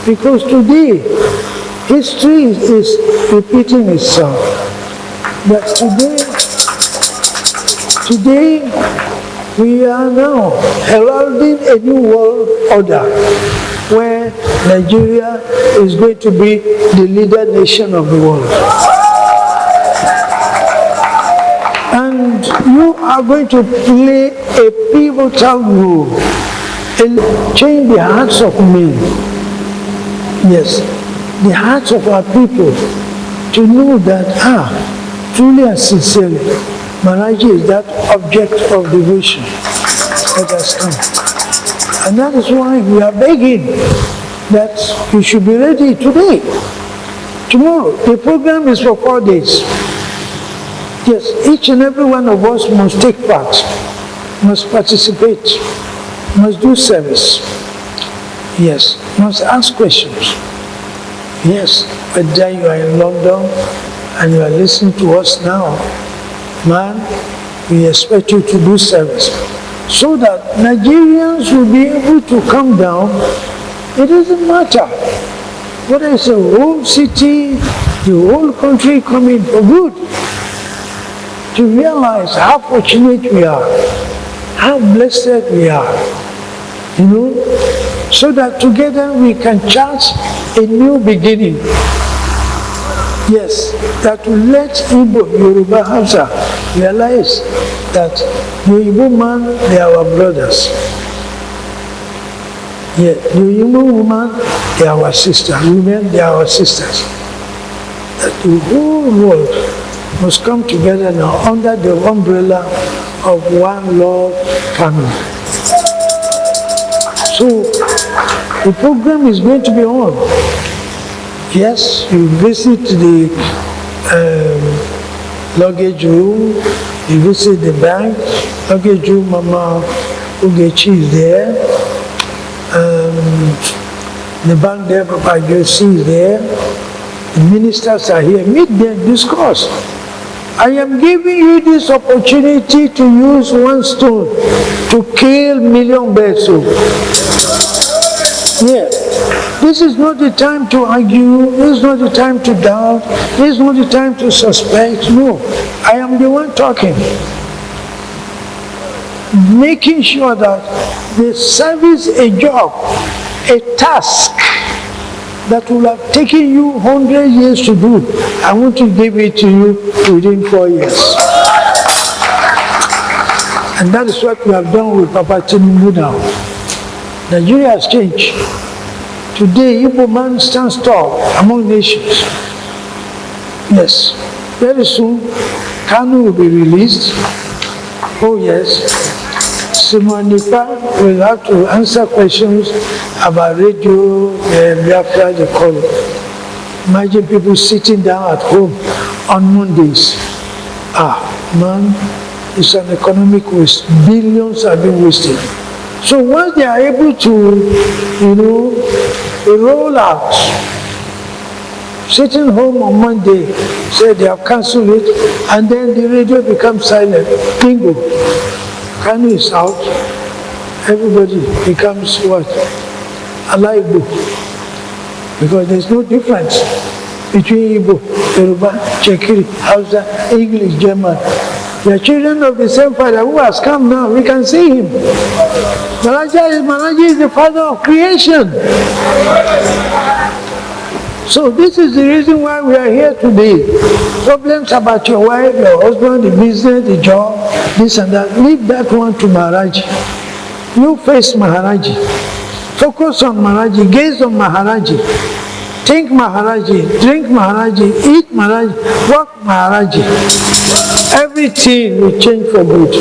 because today, history is repeating itself. But today we are now heralding a new world order where Nigeria is going to be the leader nation of the world. And you are going to play a pivotal role in changing the hearts of men. Yes, the hearts of our people to know that, truly and sincerely, Maharaj Ji is that object of devotion that has come. And that is why we are begging that you should be ready today. Tomorrow, the program is for 4 days. Yes, each and every one of us must take part, must participate, must do service. Yes, must ask questions. Yes, whether you are in London and you are listening to us now, man, we expect you to do service so that Nigerians will be able to come down. It doesn't matter whether it's a whole city, the whole country coming for good, to realize how fortunate we are, how blessed we are, so that together we can chart a new beginning. Yes, that will let Igbo, Yoruba, Hausa realize that the Igbo man, they are our brothers. Yeah, the Igbo woman, they are our sisters. Women, they are our sisters. That the whole world must come together now under the umbrella of one love family. So, the program is going to be on. Yes, you visit the luggage room, you visit the bank, luggage room, Mama Ugechi is there, the bank there, Papa Josi is there, the ministers are here, meet them, discuss. I am giving you this opportunity to use one stone to kill million birds. Yeah. This is not the time to argue, this is not the time to doubt, this is not the time to suspect. No, I am the one talking. Making sure that the service, a job, a task that will have taken you 100 years to do, I want to give it to you within 4 years. And that is what we have done with Papa Tinubu now. Nigeria has changed. Today, Igbo man stands tall among nations. Yes, very soon, Kanu will be released. Oh yes, Simon Nipa will have to answer questions about radio, Biafra, they call it. Imagine people sitting down at home on Mondays. Man, it's an economic waste. Billions are being wasted. So once they are able to, roll out, sitting home on Monday, say they have cancelled it, and then the radio becomes silent. Bingo. Kanu is out. Everybody becomes what? Alive. Because there's no difference between Igbo, Yoruba, Chekiri, Hausa, English, German. They are children of the same Father who has come now. We can see him. Maharaj Ji is the Father of creation. So this is the reason why we are here today. Problems about your wife, your husband, the business, the job, this and that. Leave that one to Maharaj Ji. You face Maharaj Ji. Focus on Maharaj Ji. Gaze on Maharaj Ji. Think Maharaj Ji. Drink Maharaj Ji. Eat Maharaj Ji. Walk Maharaj Ji. Everything will change for good.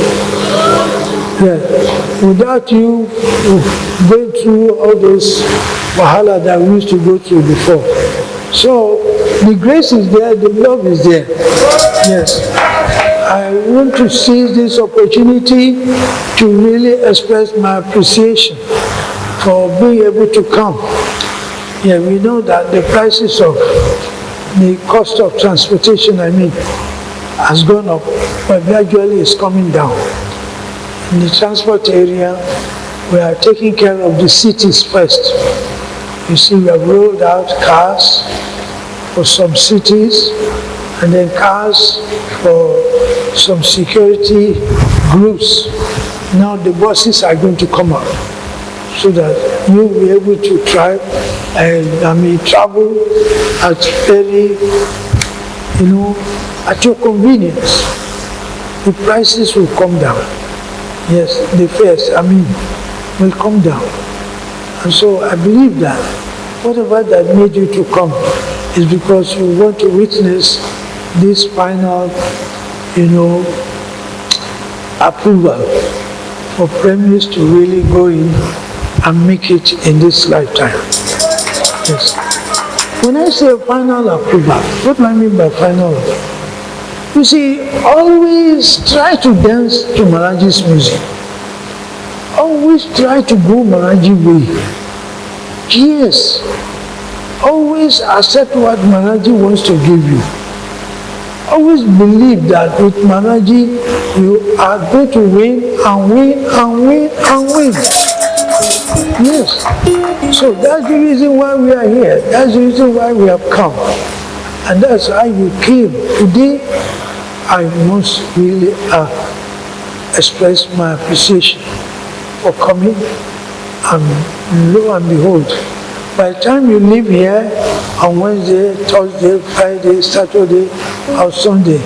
Yeah. Without you going through all those wahala that we used to go through before. So the grace is there, the love is there. Yes. I want to seize this opportunity to really express my appreciation for being able to come Yeah, we know that the prices of the cost of transportation, has gone up, but gradually it's coming down. In the transport area, we are taking care of the cities first. You see, we have rolled out cars for some cities, and then cars for some security groups. Now the buses are going to come out so that you'll be able to drive and travel at very, at your convenience. The prices will come down. Yes, the fares, will come down. And so I believe that whatever that made you to come is because you want to witness this final, approval for premise to really go in and make it in this lifetime. Yes. When I say final approval, what do I mean by final approval? You see, always try to dance to Maharaj's music. Always try to go Maharaj's way. Yes. Always accept what Maharajji wants to give you. Always believe that with Maharajji, you are going to win and win and win and win. Yes. So that's the reason why we are here. That's the reason why we have come. And that's how you came. Today, I must really express my appreciation for coming. And lo and behold, by the time you leave here on Wednesday, Thursday, Friday, Saturday, or Sunday,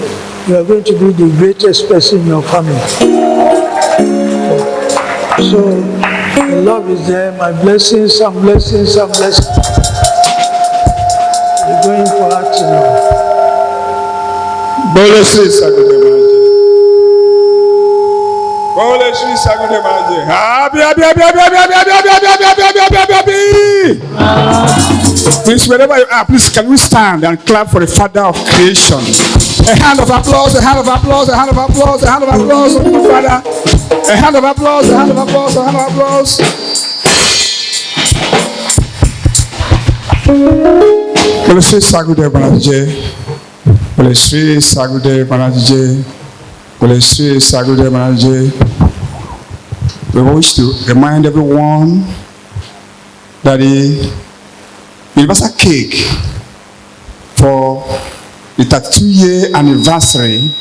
you are going to be the greatest person in your family. So, the love is there. My blessings, some blessings, some blessings. You're going for heart now. Blessings, Satguru Maharaj Ji. Happy. Please, wherever you are, please can we stand and clap for the Father of creation? A hand of applause, a hand of applause, a hand of applause, a hand of applause for the Father. A hand of applause, a hand of applause, a hand of applause. Blessings, Satguru Maharaj Ji. Blessings, Satguru Maharaj Ji. Blessings, Satguru Maharaj Ji. We wish to remind everyone that the universal cake for the 32-year anniversary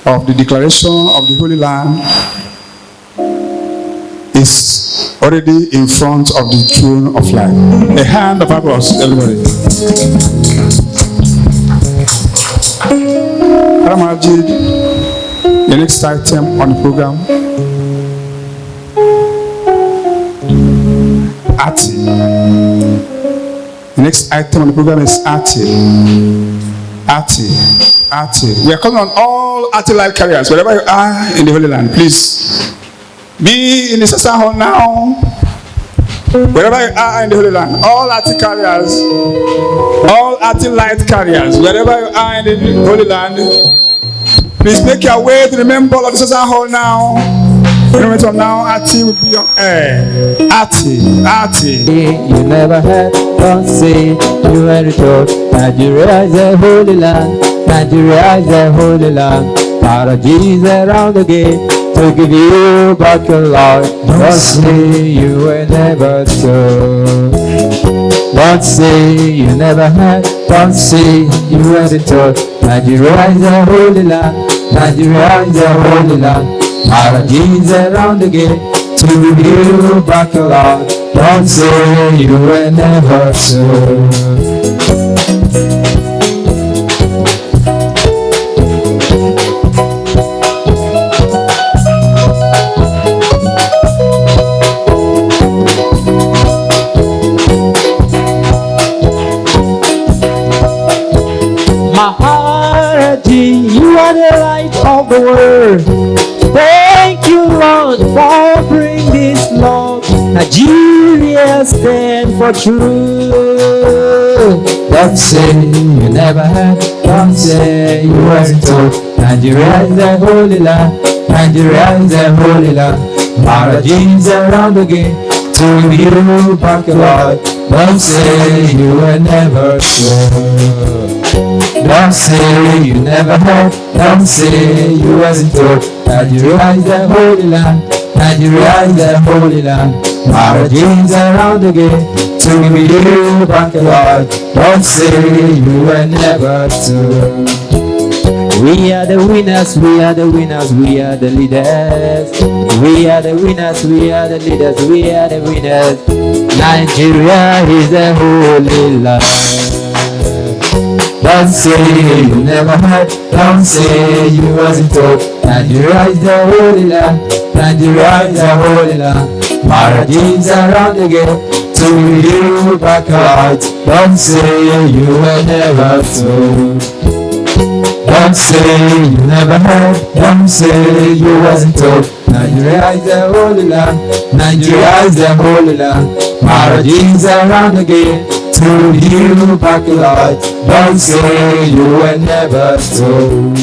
of the declaration of the Holy Land is already in front of the throne of life. A hand of applause, everybody. Maharaj Ji, the next item on the program. Ati. The next item on the program is Ati. We are calling on all Ati light carriers, wherever you are in the Holy Land, please be in the session hall now. Wherever you are in the Holy Land, all Ati carriers, all Ati light carriers, wherever you are in the Holy Land, please make your way to the main ball of the session hall now. From now, Ati will be on air. Ati. You never had, don't say, you were told. Nigeria is a holy land. Nigeria is a holy land. Maharaj Ji is around the gate to give you back your life. Don't say you were never told. Don't say you never had. Don't say you were told. Nigeria is a holy land. Nigeria is a holy land. Maharaj Ji is around the gate to give you back your life. Don't say you were never told. Maharaj Ji, you are the light of the world. Thank you, Lord, for bringing this love. Nigeria stand for truth. Don't say you never had. Don't say you weren't told. Nigeria is a holy land. Nigeria is a holy land. Maharaj Ji is around again to give you back your life. Don't say you were never sure. Don't say you never heard. Don't say you wasn't told. Nigeria is the holy land. Nigeria is the holy land. Maharaj Ji is around again to give you back your life. Don't say you were never told. We are the winners, we are the winners, we are the leaders. We are the winners, we are the leaders, we are the winners. Nigeria is the holy land. Don't say you never heard, don't say you wasn't told. Nigeria is the holy land, Nigeria is the holy land. Maharaj Ji is around again to give you back your heart. Don't say you were never told. Don't say you never heard, don't say you wasn't told. Nigeria is the holy land, Nigeria is the holy land. Maharaj Ji is around again to give you back your light. Don't say you were never told.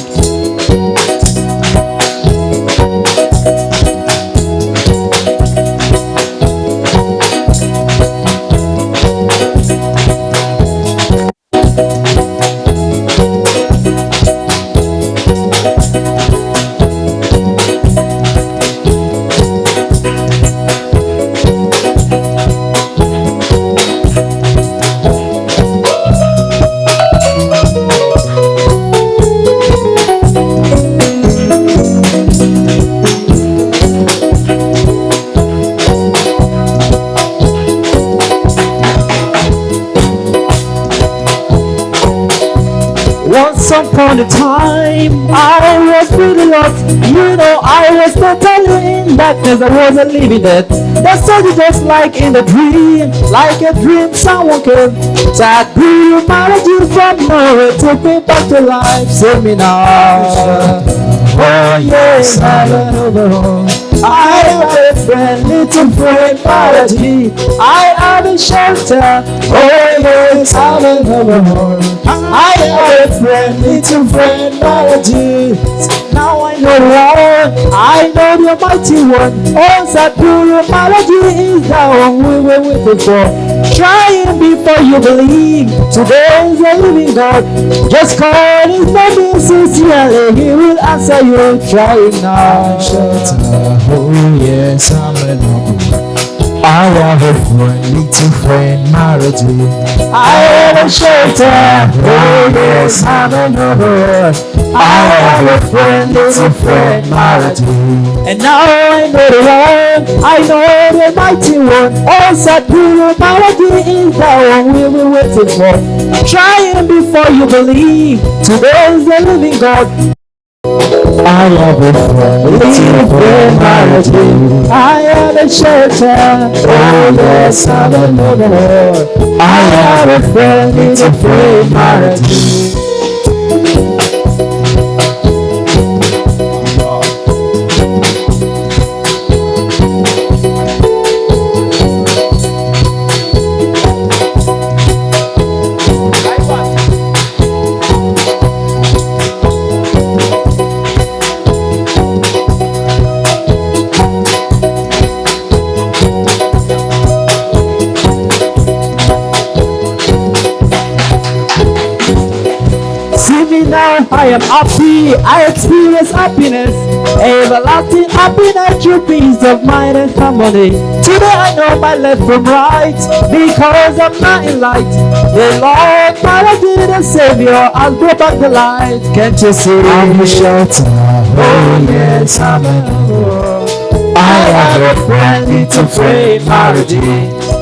Once upon a time, I was pretty lost. You know, I was totally in darkness. I wasn't living it. That's just like in a dream, like a dream. Someone came. Satguru Maharaj Ji from nowhere took me back to life. Save me now. Oh yes, I have a friend, little friend, Maharaj Ji. I have a shelter. Oh yes, I'm a home. I have a friend, little friend, Maharaj Ji. Now I know the one, I know the mighty one. Oh, Satguru Maharaj Ji is the one we were waiting for. Try him before you believe. Today is a living God. Just call his name sincerely, he will answer you. Try him now. Oh yes, I'm a number. I have a friend, little friend, Maharaj Ji. I have a shelter. Oh yes, I'm a number. I have a friend, little friend, Maharaj Ji. And now I know the one, I know the mighty one. Oh, Satguru Maharaj Ji is the one we were waiting for. Try him before you believe. Today is the living God. I have a friend, little friend, Maharaj Ji. I have a shelter. Oh yes, I'm a Lord. I have a friend, little friend, Maharaj Ji. Now I am happy, I experience happiness, everlasting happiness, true peace of mind and harmony. Today I know my left from right, because I'm not in light. The Lord, Maharaj Ji, the Savior, has brought back the light. Can't you see? I'm the shelter. Oh yes, I'm a Lord. I have a friend, little friend, Maharaj Ji.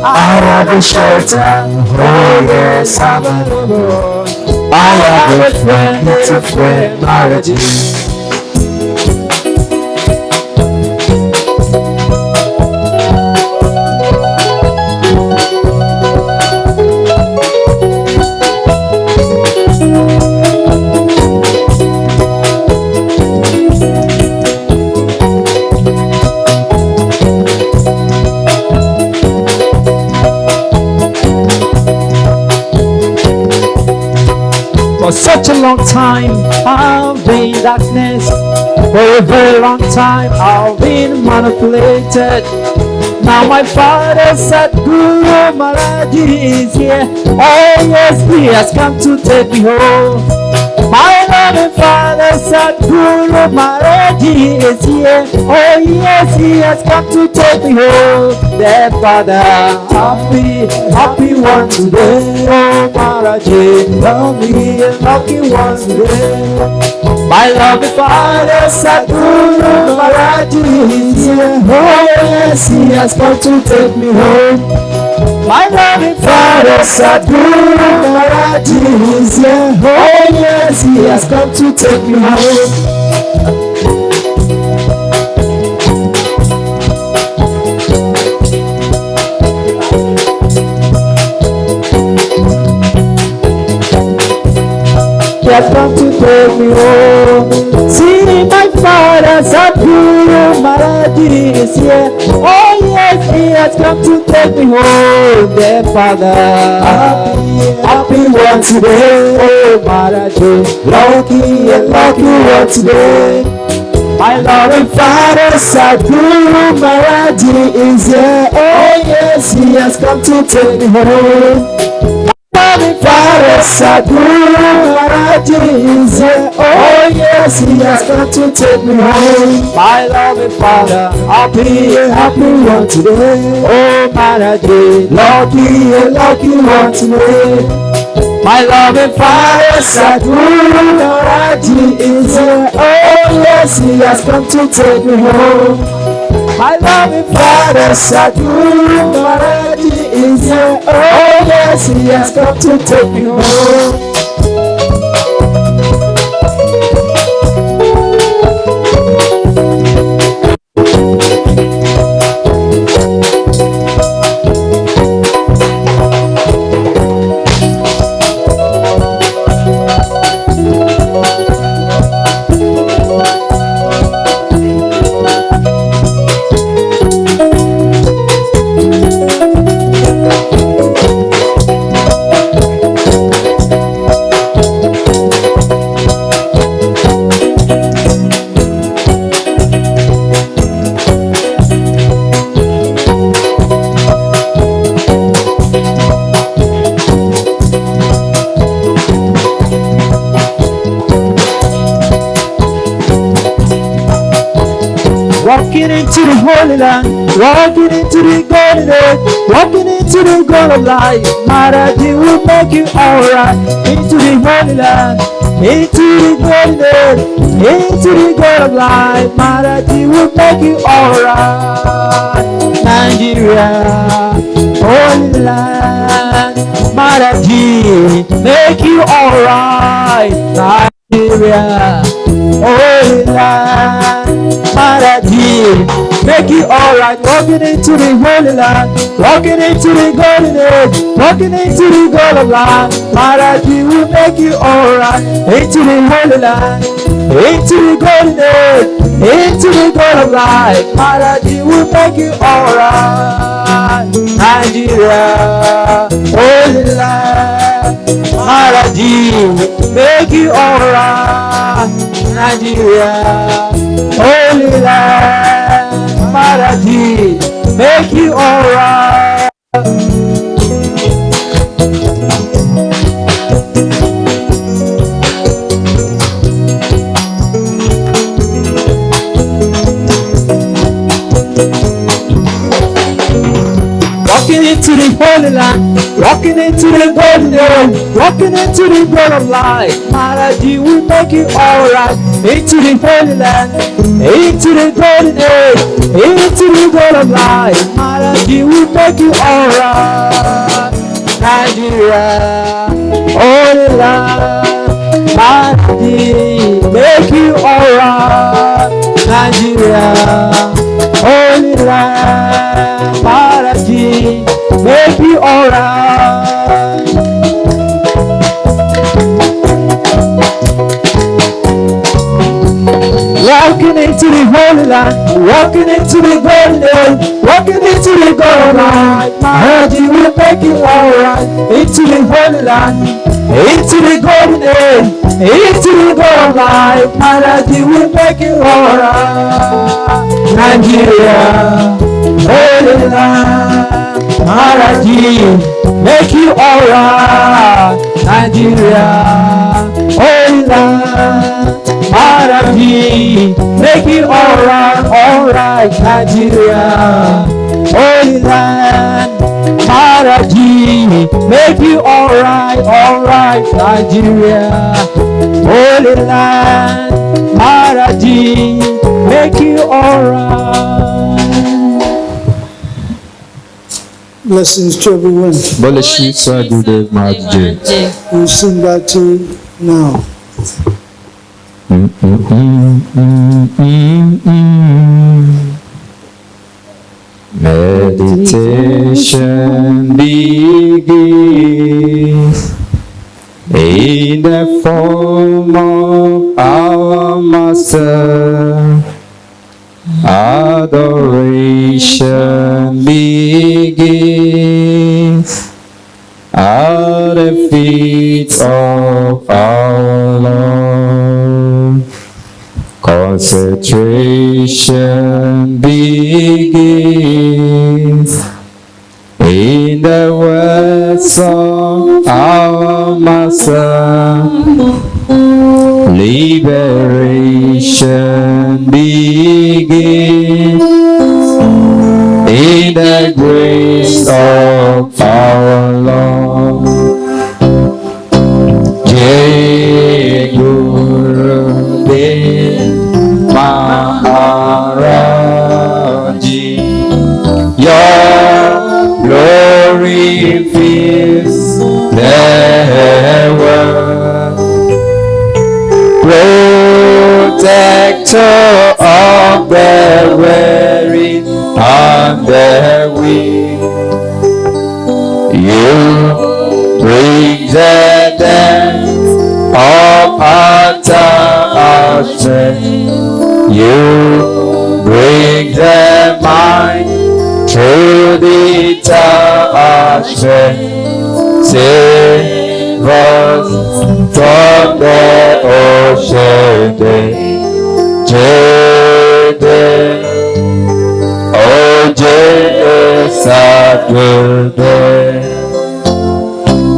I have a shelter. Oh yes, I'm a Lord. I have a friend, little friend, Maharaj Ji. For such a long time, I've been in darkness. For a very long time, I've been manipulated. Now my father Satguru Maharaj Ji is here. Oh yes, he has come to take me home. My loving father Satguru Maharaj Ji is here. Oh yes, he has come to take me home. Dear father, happy one today. Oh Maharaj Ji, love me and lucky one today. My loving father Satguru Maharaj Ji is here. Oh yes, he has come to take me home. My loving father Satguru Maharaj Ji is here. Oh yes, he has come to take me home. He has come to take me home. See, my father Satguru Maharaj Ji is here. Oh yes, he has come to take me home. Dear father, happy one today. Oh Maharaj Ji, lucky one today. My loving father Satguru Maharaj Ji is here. Oh yes, he has come to take me home. My father Satguru Maharaj Ji is here. Oh yes, he has come to take me home. My loving father, happy one today. Oh Maharaj Ji, lucky one today. My loving father Satguru Maharaj Ji is here. Oh yes, he has come to take me home. My loving father Satguru Maharaj Ji is here. Oh yes, he has come to take me home. Walking into the Holy Land, walking into the golden age, walking into the golden light. Maharaj Ji will make you alright. Into the Holy Land, into the golden age, into the golden light. Maharaj Ji will make you alright. Nigeria, Holy Land, Maharaj Ji make you alright. Nigeria, Holy Land, Maharaj Ji make you alright. Walking into the Holy Land, walking into the golden age, walking into the golden land. Maharaj Ji will make you alright. Into the Holy Land, into the golden age, into the golden light. Maharaj Ji will make you alright. Nigeria, Holy Land, Maharaj Ji make you alright. Nigeria, Holy Land, Maharaj Ji make you alright. Walking into the Holy Land, walking into the golden age, walking into the golden light. Maharaj Ji will make you alright. Into the Holy Land, into the golden age, into the golden light. Maharaj Ji will make you alright. Nigeria, Holy Land, Maharaj Ji make you alright. Nigeria, Holy Land, Maharaj Ji make you alright. Walking into the Holy Land, walking into the golden age, walking into the golden light. Maharaj Ji will make you alright. Into the Holy Land, into the golden age, into the golden light. Maharaj Ji will make you alright. Nigeria, Holy Land, Maharaj Ji, make you alright, Nigeria. Holy Land, Maharaj Ji, make you alright, alright, Nigeria. Holy Land, Maharaj Ji, make you alright, alright, Nigeria. Holy Land, Maharaj Ji, make you alright. Blessings to everyone. Bole shi Satguru Maharaj Ji. We'll sing that tune now. Meditation begins in the form of our Master. Adoration begins at the feet of our Lord. Concentration begins in the words of our Master. Liberation begins in the grace of our Lord. Jai Guru Dev Maharaj Ji, your glory fills the world. Protector of the weary and the weak, you bring the dead up after our strength. You bring the mind through the tower strength. Save us from the ocean day. Jai, oh Jai Satguru,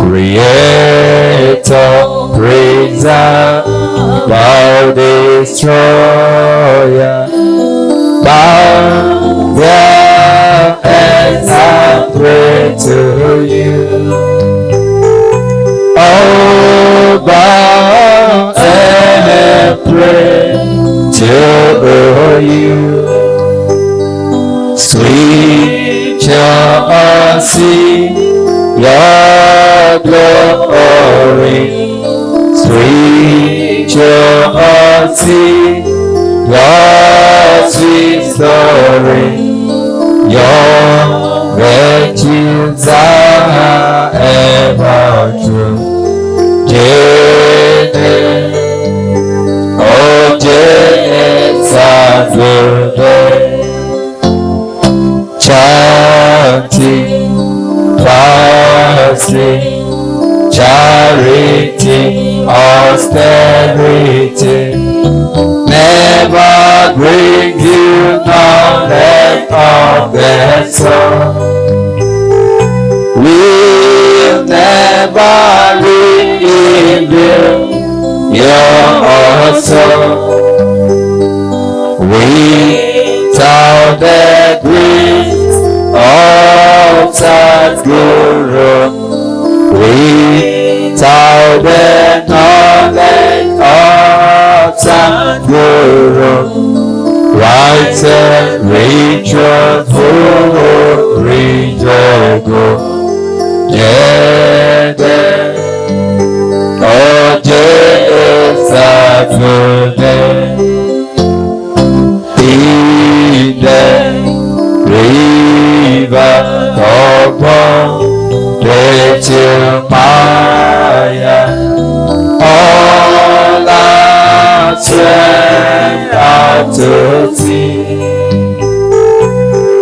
Creator, Praiser, Thou Destroyer, bow down and I pray to you. Oh, bow and pray to you. Scripture see your glory. Scripture see your sweet story. Your virtues are ever true. Oh, chanting, fasting, charity, austerity, never bring you knowledge of the soul. We'll never reveal your soul. Without the grace of Satguru, without the knowledge of Satguru, righteous, ritual, full, reject. Yeah, oh, Jesus, in the river of little Maya, all are swam out to sea.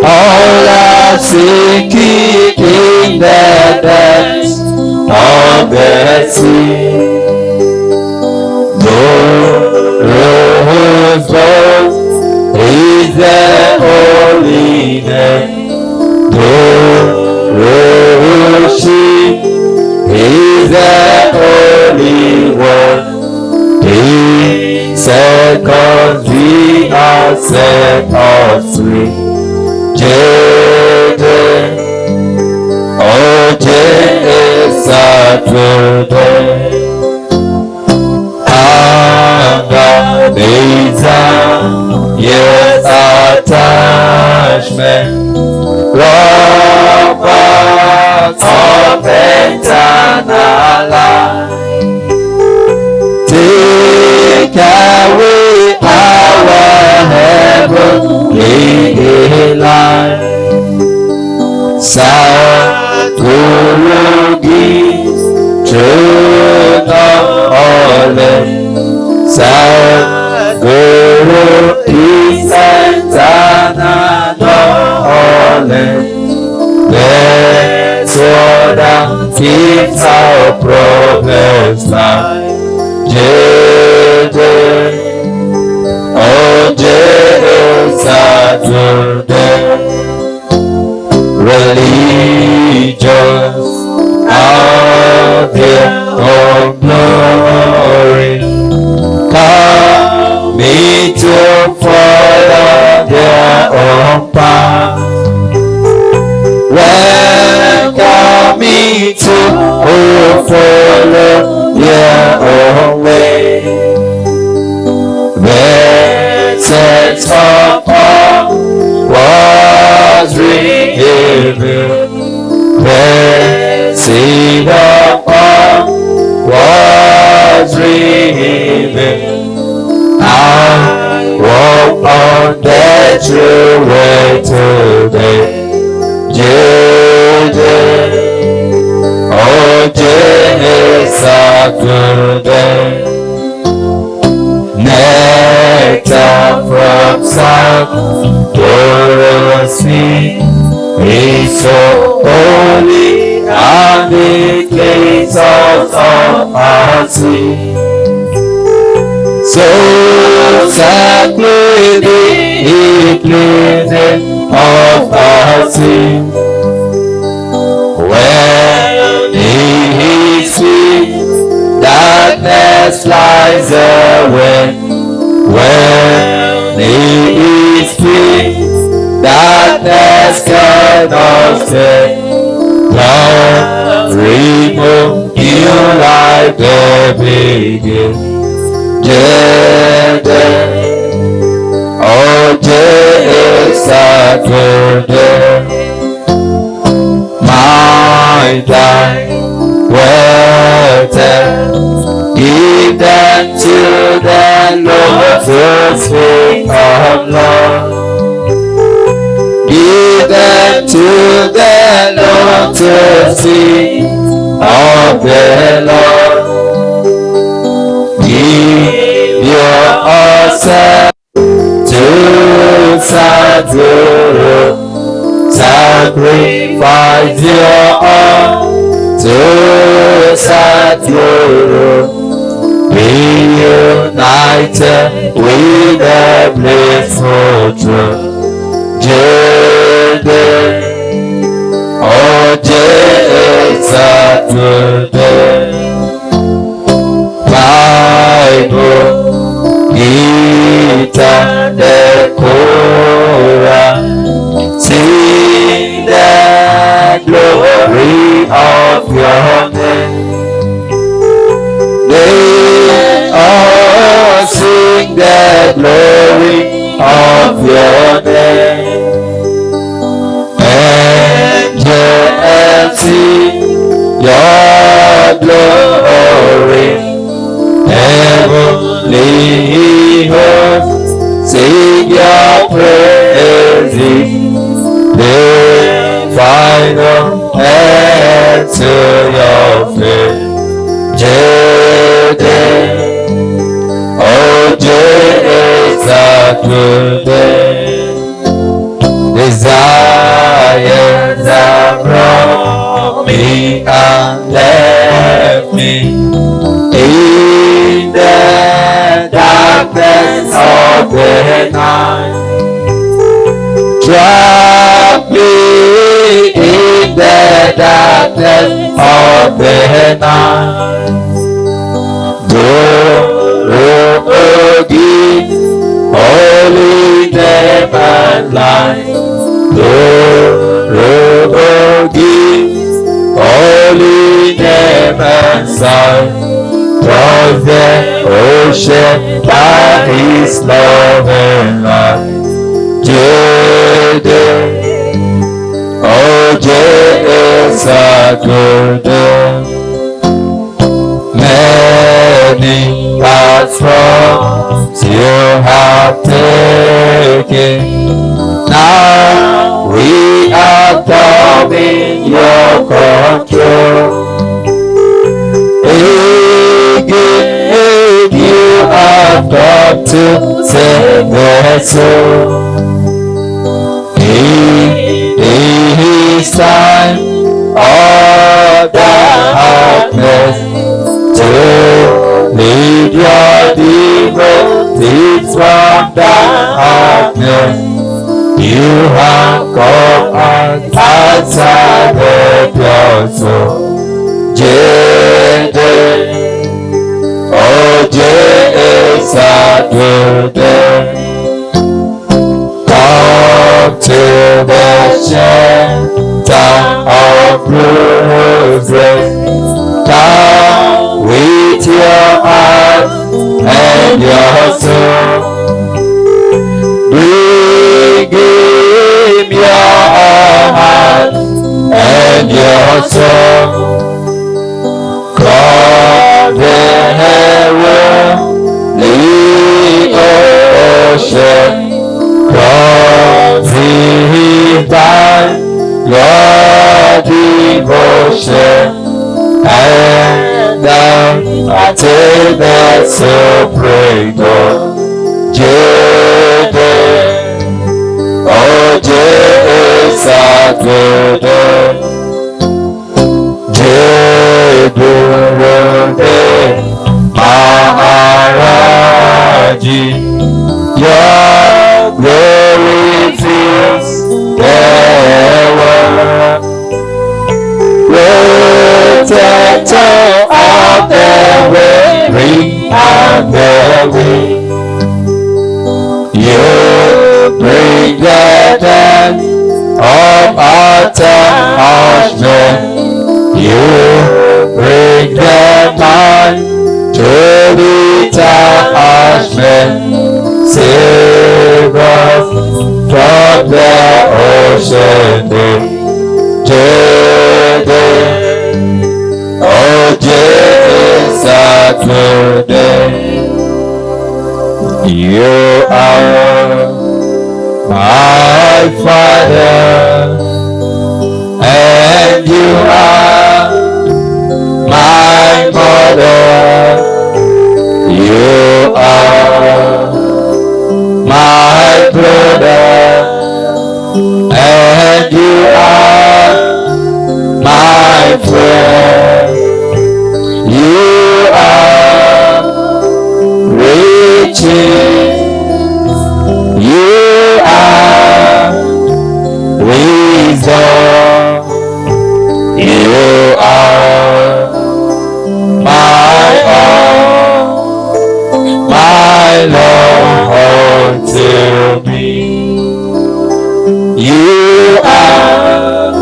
All are sinking in the depths of the sea. Those boats is the holy name. set us free. Jede, oh Jede Saturday. Anger, desire, yes, attachment, robbers of eternal life. Take away our heavenly life. Satguru gives truth knowledge. Satguru is eternal knowledge. That's what keeps our progress life. Jede, oh Jede Saturday. Religious out there of glory, come me to follow their own path. Welcome me to follow their own way. Message of all was revealed. Blessed of all was revealed. I walk on the true way today. Jede, oh Jede Saturday. Nectar from Satguru's feet is so holy and it cleans us of our sin. So sacredly it cleanses of our sin. When He speaks, darkness flies away. When He speaks, darkness cannot stay. Lord, remove new life that begins. Jede, oh Jede Saturday. My life, well give them to the Lord to speak of love. Give them to the Lord to speak of the Lord. Give yourself to Satguru. Sacrifice your all to Satguru. Be united with the blissful truth. Jede, oh Jede Saturday. Bible, Gita, the Quran. Sing the glory of your name. They all sing the glory of your name. Angels sing your glory. Heavenly hosts sing your praises. The final end to your faith. Jede, oh Jede Saturday. Desires have brought me and left me in the darkness of the night. Drop me in the darkness of the night. Guru gives holiness. side, cross the ocean by His love and light. Jede, oh Jede Satguru. Many paths you have taken. Now we are coming your control. Again you have got to save the soul. It is time of darkness to lead your devotees from darkness. You have come outside the pure soul. Jede, oh Jede Satguru. Come to the shelter of roses. Come with your heart and your soul. Bring Him your heart and your soul. Cross the heavenly ocean. Cross His by your devotion. And down until the supreme God. Jede, oh Jede Satguru. Devotees, Maharaj Ji, your glory fills the world. Protector of the weary and the weak, you bring the dead of Ashrams. You bring the mind to the Ashrams. Save us from the ocean deep. Jede, oh Jede Satguru. You are my Father, and you are my mother. You are my brother, and you are my friend. You are riches. You are wisdom. You are my all, my Lord to me. You are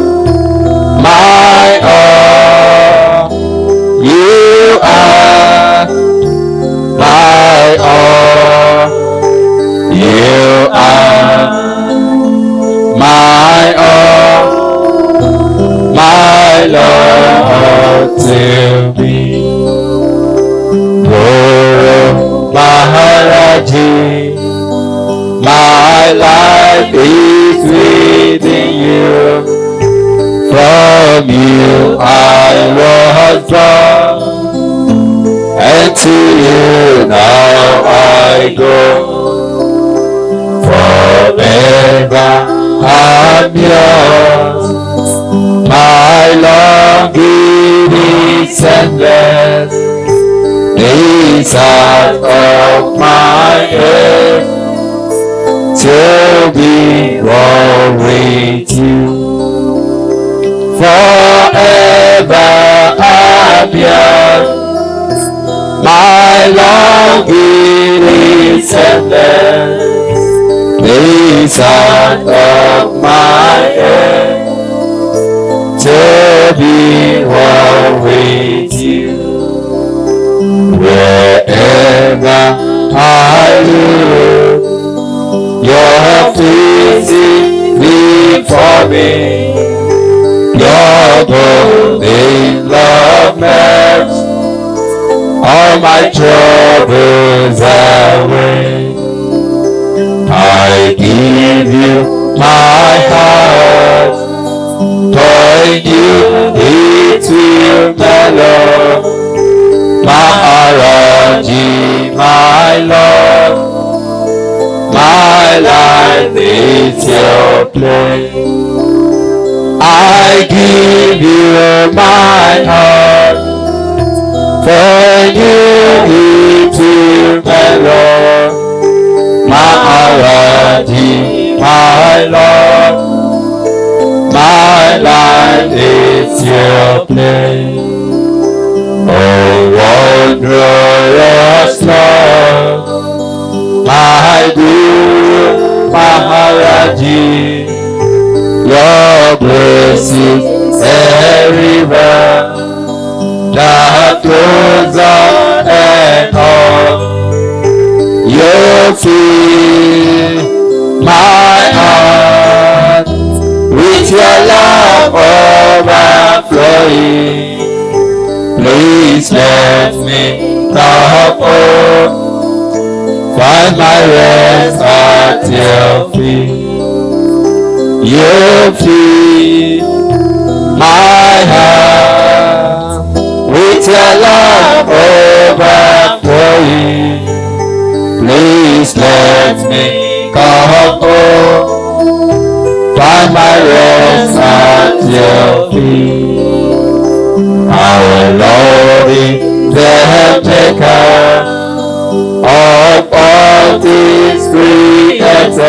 my all. You are my all. You are my all, my Lord to me. Guru Maharaj Ji, my life is within you. From you I was born, and to you now I go. Forever I'm yours. My longing is endless. These out of my head to be one with you. Forever I'm yours. My longing is endless. These out of my head to be one with you. wherever I look. Your face is before me. Your golden love melts all my troubles away. I give you my heart, join you it will mellow. Maharaj Ji, my Lord, my life is your play. I give you my heart, for you it will mellow. Maharaj Ji, my Lord, my life is your play. Oh, wondrous Lord, my Guru Maharaj Ji, your grace is a river that flows on and on. You fill my heart with your love overflowing. Please let me come home, find my rest at your feet. You fill my heart with your love overflowing. Please let me come home, find my rest at your feet. Our Lord is the maker of all things created.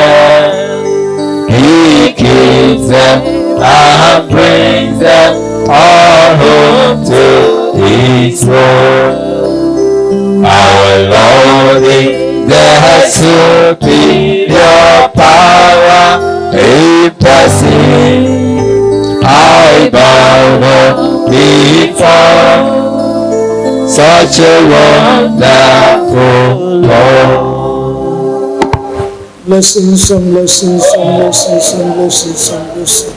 He keeps them and brings them all home to his throne. Our Lord is the superior power in person. I bow down before such a wonderful Lord. Blessings and blessings and blessings and blessings and blessings.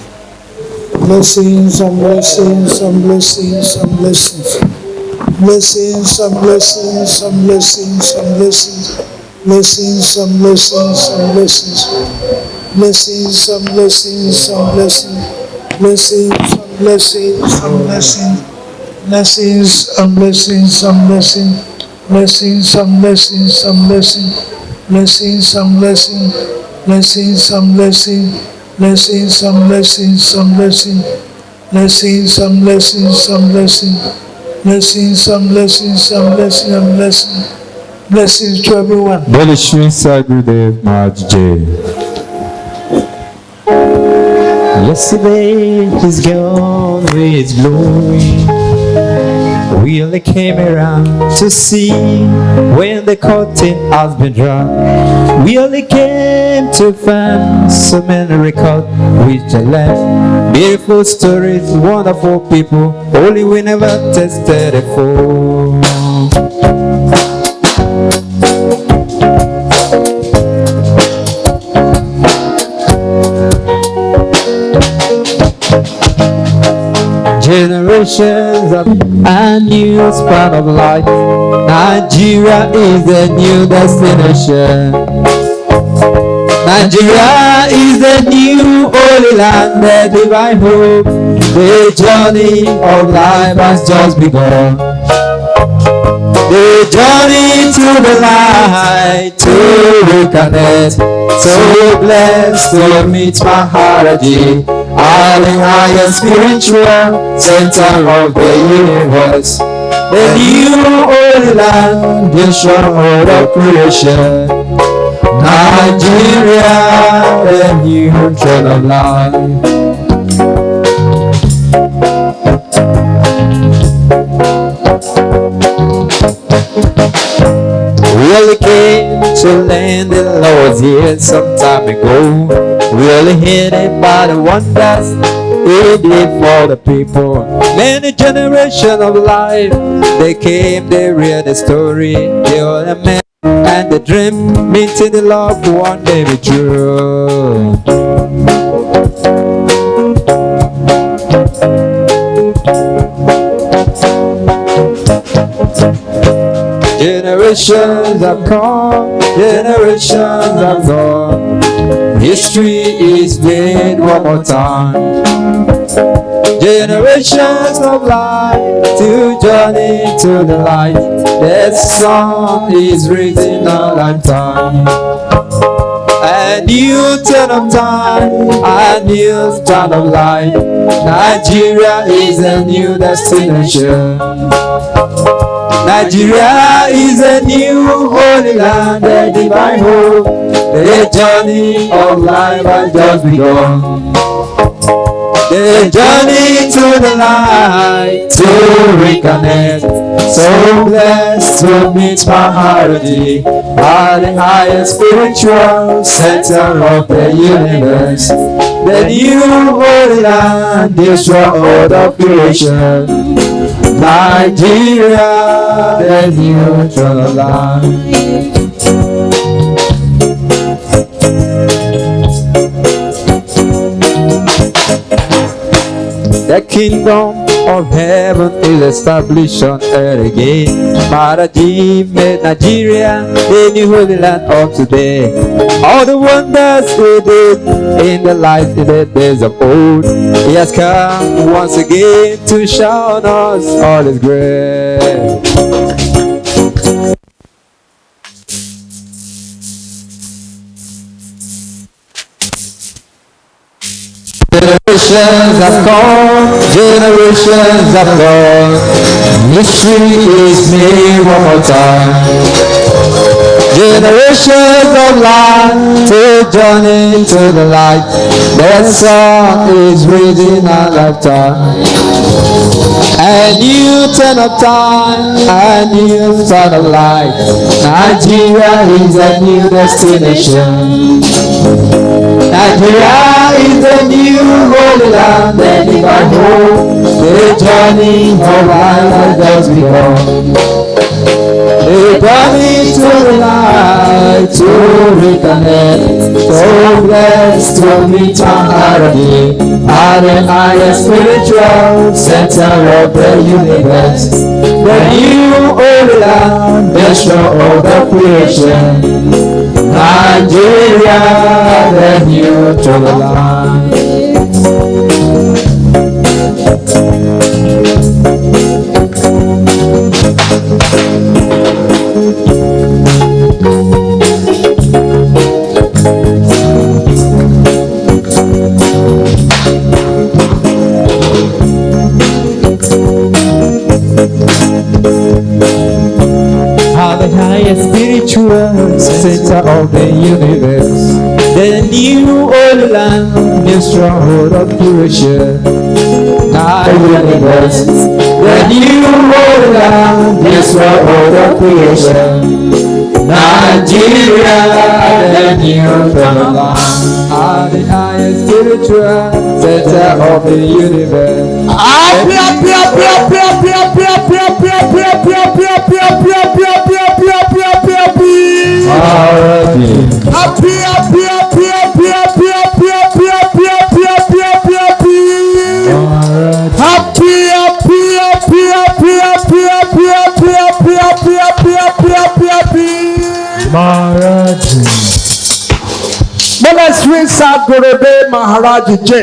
Blessings and blessings and blessings and blessings. Blessings and blessings and blessings and blessings. Blessings and blessings and blessings. Blessings and blessings and blessings. Blessings and blessings and blessings. Blessings and blessings and blessings. Blessings and blessings and blessings. Blessings and blessings. Blessings and blessings. Blessings and blessings and blessings. Blessings and blessings and blessings. Blessings and blessings and blessings and blessings. Blessings to everyone. Devotees, Satguru Maharaj Ji. Yesterday he's gone with his glory. We only came around to see when the curtain has been drawn. We only came to find so many records which are left. Beautiful stories, wonderful people, only we never tested it for. Generations of a new span of life. Nigeria is the new destination. Nigeria is the new holy land, the divine hope. The journey of life has just begun. The journey to the light, to reconnect. So blessed to meet Maharaj Ji, all in higher spiritual center of the universe. The new holy land, the shore of creation. Nigeria, the new throne of life. We only came to land the Lord's here some time ago. We only hit it by the wonders He did for the people. Many generations of life, they came, they read the story. They all the men and the dream, meeting the love one day be true. Generations have come, generations have gone. History is made one more time. Generations of life to journey to the light. That song is written a lifetime. A new turn of time, a new turn of life. Nigeria is a new destination. Nigeria is a new holy land, a divine hope. The journey of life has just begun. The journey to the light, to reconnect. So blessed to meet Maharaj Ji at the highest spiritual center of the universe. The new holy land, the sword of creation. Nigeria, the neutral land. The kingdom of heaven is established on earth again. Maharaj Ji made Nigeria the new holy land of today. All the wonders he did in the life in the days of old, he has come once again to show us all his grace. Generations have come, generations have gone. History is made one more time. Generations of life to journey to the light. That song is written a lifetime. A new turn of time, a new turn of life. Nigeria is a new destination. Nigeria is the new holy land, the divine hope. The journey of life has just begun. The journey to the light, to reconnect. So blessed to meet Maharaj Ji at the highest spiritual center of the universe. The new holy land, the shore of the creation. Nigeria, the neutral land. The highest spiritual center of the universe, the new holy land, new stronghold of creation. Universe, the new holy land, new stronghold of creation. Nigeria, the new land, the highest spiritual center of the universe. Maharaj Ji. Let's read Satguru Maharaj Ji.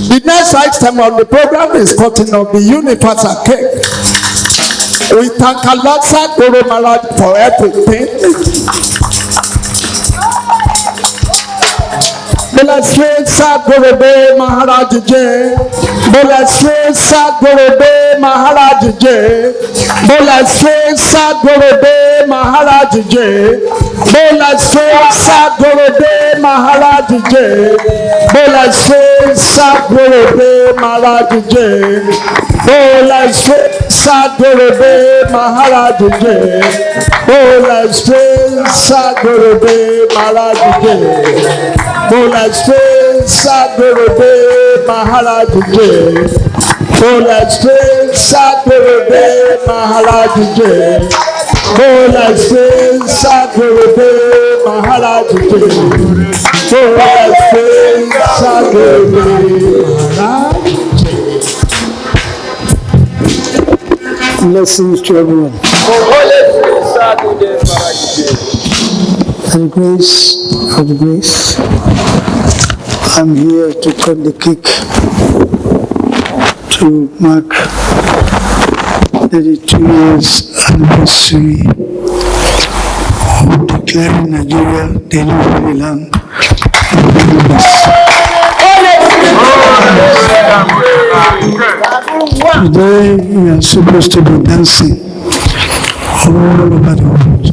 The next item on the program is cutting of the universal cake. We thank Allah Satguru Maharaj for everything. Let's read Satguru Maharaj Ji. Let's read Satguru Maharaj Ji. Let's read Satguru Maharaj Ji. Let's read Satguru Maharaj Ji. Let's read Satguru Maharaj Ji. Let's read Satguru Maharaj Ji. Let's read Satguru Maharaj Ji. Let's read Satguru Maharaj Ji. Full strength, Satguru Maharaj Ji. Full strength, Satguru Maharaj Ji. Full strength, Satguru Maharaj Ji. Blessings to everyone. And grace of grace, I'm here to cut the cake to mark 32 years anniversary of declaring Nigeria the new Holy Land. Today we are supposed to be dancing all over the world,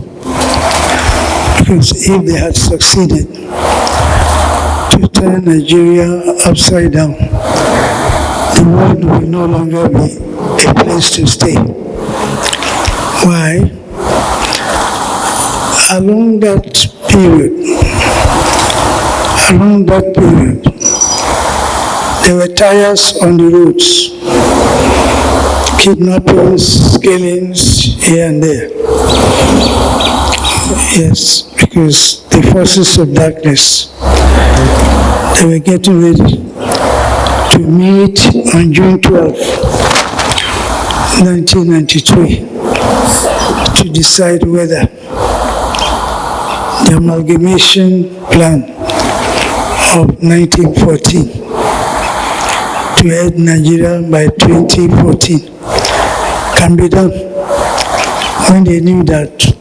because if they had succeeded to turn Nigeria upside down, the world will no longer be a place to stay. Why? Along that period, there were tires on the roads, kidnappings, killings here and there. Yes, because the forces of darkness, they were getting ready to meet on June 12, 1993, to decide whether the amalgamation plan of 1914 to head Nigeria by 2014 can be done, when they knew that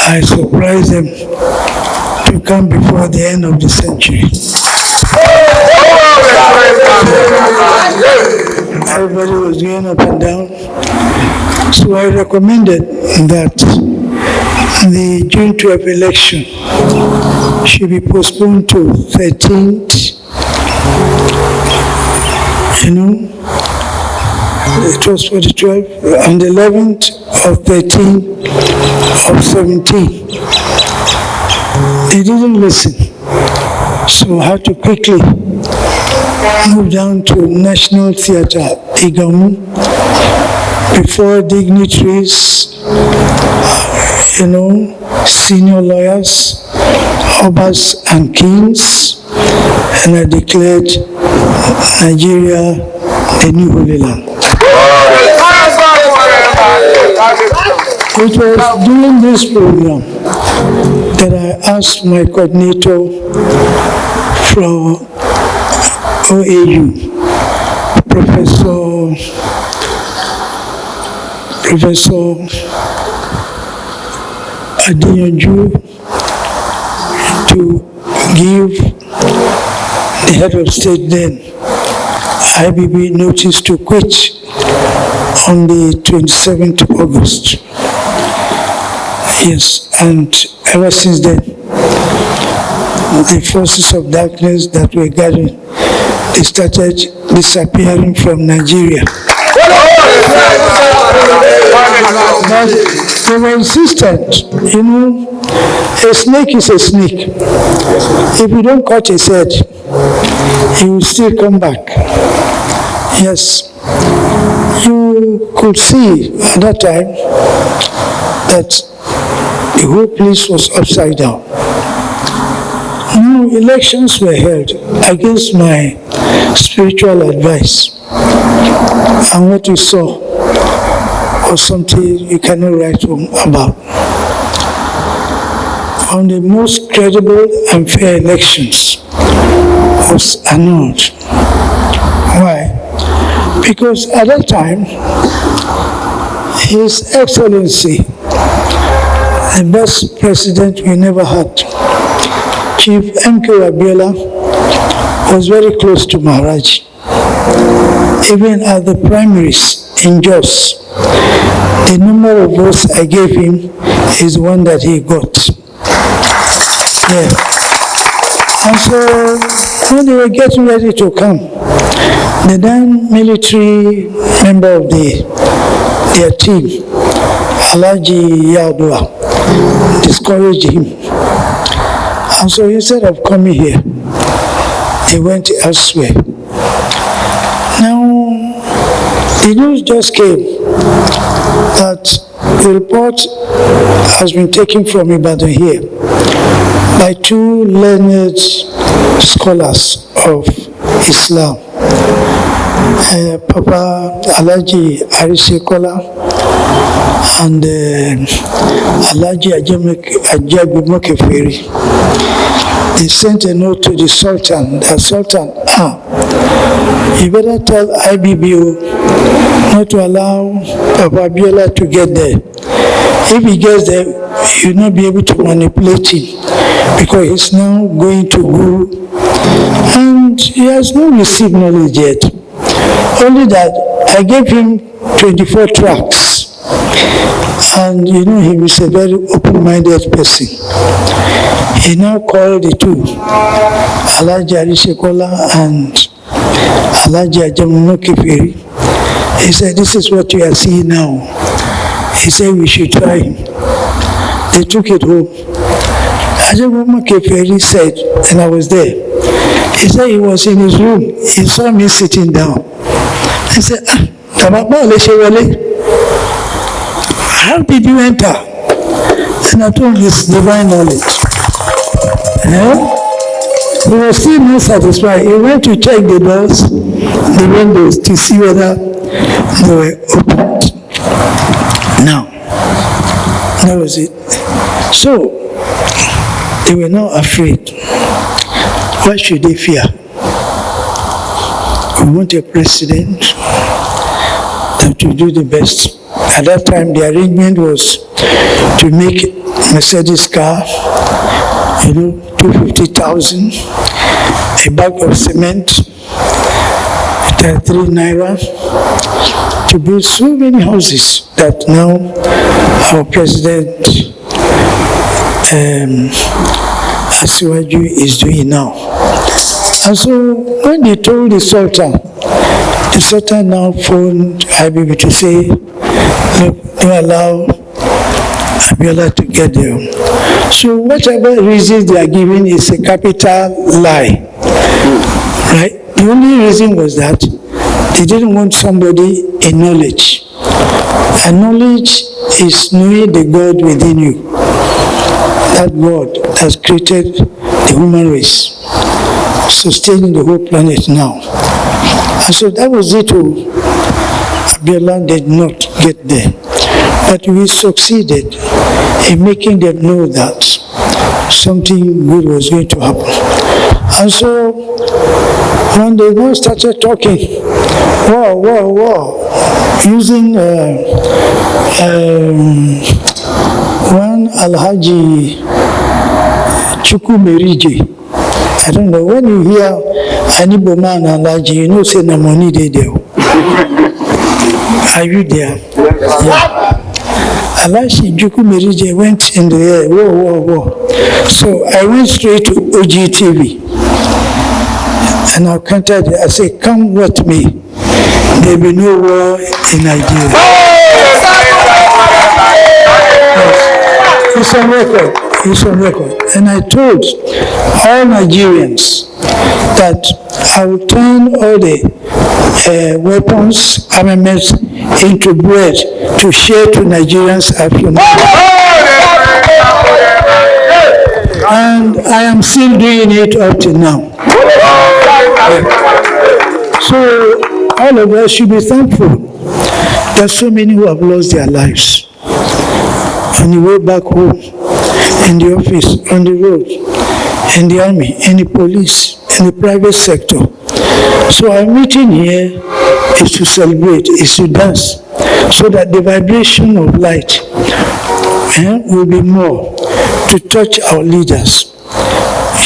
I surprised them to come before the end of the century. Everybody was going up and down, so I recommended that the June 12th election should be postponed to 13th. It was for the 12th, and the 11th of 13th of 17. They didn't listen, so I had to quickly move down to National Theatre, Ibadan, before dignitaries, senior lawyers, obas and kings, and I declared Nigeria the new Holy Land. It was during this program that I asked my coordinator from OAU, Professor Adinyanju, to give the head of state then, IBB, notice to quit on the 27th of August. Yes, and ever since then, the forces of darkness that were gathering, they started disappearing from Nigeria. But they were insistent, a snake is a snake. If you don't cut his head, he will still come back. Yes, you could see at that time that the whole place was upside down. New elections were held against my spiritual advice, and what you saw was something you cannot write home about. On the most credible and fair elections was annulled. Why? Because at that time, His Excellency, the best president we never had, Chief M.K. Abiola, was very close to Maharaj. Even at the primaries in Jos, the number of votes I gave him is the one that he got. Yeah. And so when they were getting ready to come, the then military member of their team, Alhaji Yadua, discouraged him. And so instead of coming here, he went elsewhere. Now, the news just came that the report has been taken from Ibadan here by two learned scholars of Islam, Papa Alhaji Arisekola and Alhaji Ajagumokeferi. They sent a note to the Sultan. The Sultan, you better tell IBBO not to allow Papa Abiola to get there. If he gets there, he will not be able to manipulate him because he's now going to Guru and he has not received knowledge yet. Only that I gave him 24 tracts and he was a very open-minded person. He now called the two, Alhaji Arisekola and Alhaji Ajagumokeferi. He said, this is what you are seeing now. He said we should try him. They took it home. Ajagumokeferi said, and I was there, he said he was in his room. He saw me sitting down. He said, how did you enter? And I told him it's divine knowledge. He was still not satisfied. He went to check the doors, the windows, to see whether they were opened. Now, that was it. So, they were not afraid. Why should they fear? We want a president that will do the best. At that time, the arrangement was to make Mercedes car, 250,000, a bag of cement, 3 naira, to build so many houses that now our president Asiwaju is doing now. And so when they told the Sultan now phoned IBB to say, look, don't allow Abiola to get there. So whatever reason they are giving is a capital lie. Right? The only reason was that they didn't want somebody in knowledge. And knowledge is knowing the God within you. That God has created the human race, sustaining the whole planet now. And so that was it. Abiola did not get there. But we succeeded in making them know that something good was going to happen. And so when they now started talking, using one Alhaji Chukwumerije. I don't know, when you hear Aniboma and Alhaji, you know say na money dey there. Are you there? Yeah. Alhaji Chukwumerije went in the air, whoa. So I went straight to OGTV. And I counted it. I said, come what may, there be no war in Nigeria. Yes. It's on record. And I told all Nigerians that I will turn all the weapons, armaments into bread to share to Nigerians after now. And I am still doing it up to now. So all of us should be thankful. There are so many who have lost their lives on the way back home, in the office, on the road, in the army, in the police, in the private sector. So our meeting here is to celebrate, is to dance, so that the vibration of light will be more to touch our leaders.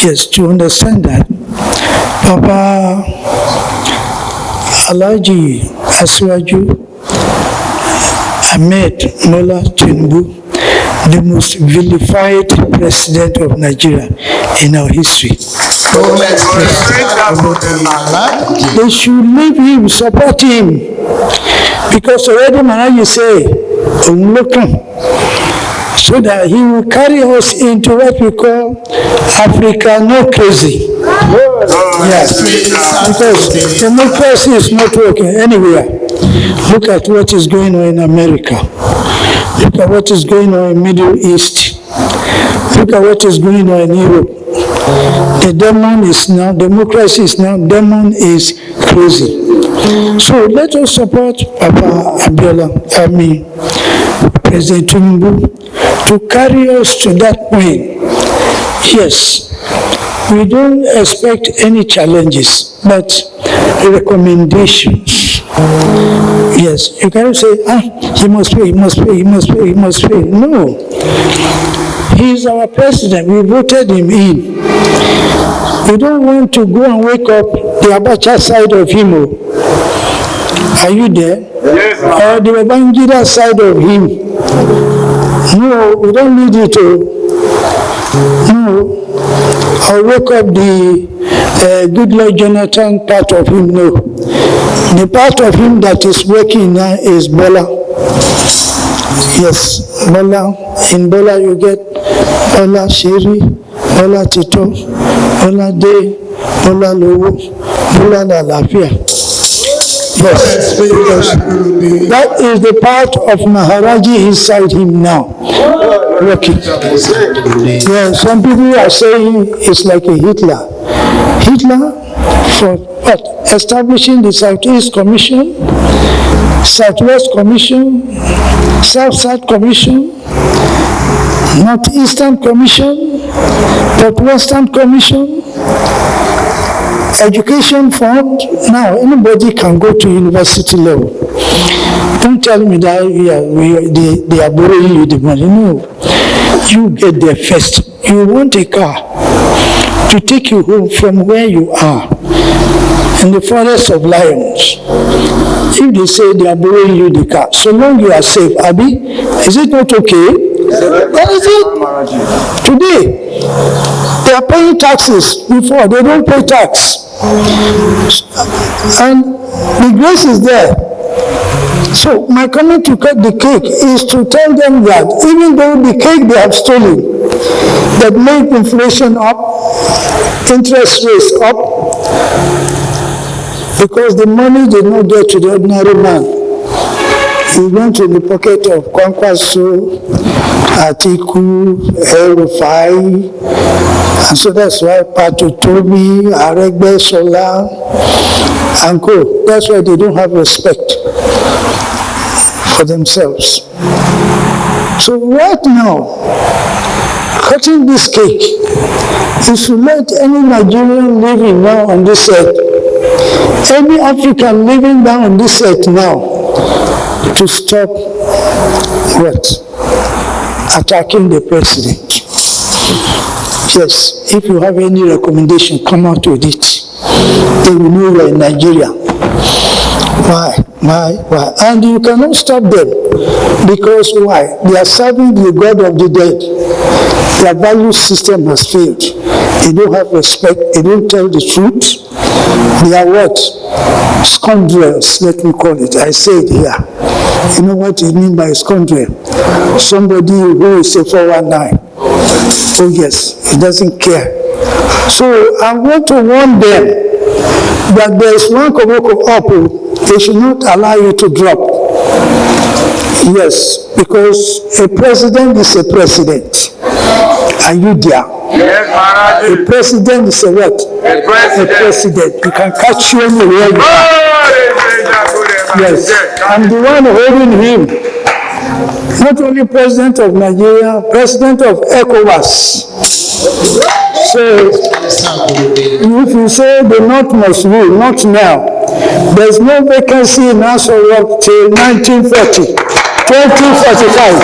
Yes, to understand that Papa Alhaji Asiwaju Ahmed Mola Tinubu, the most vilified president of Nigeria in our history. They should leave him, support him, because already Maharaj say, so that he will carry us into what we call Africanocracy. Yes, because democracy is not working anywhere. Look at what is going on in America. Look at what is going on in Middle East. Look at what is going on in Europe. The demon is now, democracy is now, demon is crazy. So let us support Papa Abiola, President Tinubu, to carry us to that point. Yes, we don't expect any challenges, but recommendations. Yes, you cannot say, he must pay, he must pay, he must pay, he must pay. No. He is our president. We voted him in. We don't want to go and wake up the Abacha side of him. Are you there? Yes, or the Babangida side of him? No, we don't need it. No. Or wake up the Goodluck Jonathan part of him. No. The part of him that is working now is Bola. Yes, Bola. In Bola you get Bola Shiri, Bola Tito, Bola De, Bola Lowo, Bola Lalafia. Yes, because that is the part of Maharaji inside him now. Working. Yeah, some people are saying it's like a Hitler. Hitler for what? Establishing the Southeast Commission, Southwest Commission, South-South Commission, Northeastern Commission, Northwestern Commission, Education Fund. Now anybody can go to university level. Don't tell me that they are borrowing you the money. No, you get there first. You want a car to take you home from where you are in the forest of lions. If they say they are borrowing you the car, so long you are safe, Abi, is it not okay? That is it. Today, they are paying taxes before. They don't pay tax. And the grace is there. So my comment to cut the cake is to tell them that even though the cake they have stolen, that made inflation up, interest rates up, because the money did not get to the ordinary man. It went to the pocket of Kwankwaso, Atiku, El-Rufai, and so that's why Patu Tobi, Aregbe, Sola, and Co. That's why they don't have respect for themselves. So right now, cutting this cake is to let any Nigerian living now on this earth, any African living down on this earth now, to stop what? Attacking the president. Yes, if you have any recommendation, come out with it. They will know you are in Nigeria. Why? And you cannot stop them. Because why? They are serving the God of the dead. Their value system has failed. They don't have respect. They don't tell the truth. They are what? Scoundrels, let me call it. I say it here. You know what you mean by scoundrel? Somebody who is a 419. Oh yes, he doesn't care. So I want to warn them that there is one koboko up. They should not allow you to drop. Yes, because a president is a president. Are you there? Yes, Maharaj. A president is a what? A president. A president. You can catch you anywhere you are. Yes, I'm the one holding him. Not only president of Nigeria, president of ECOWAS. So, if you say the North must rule, not now. There's no vacancy in House of Work till 1940, 2045.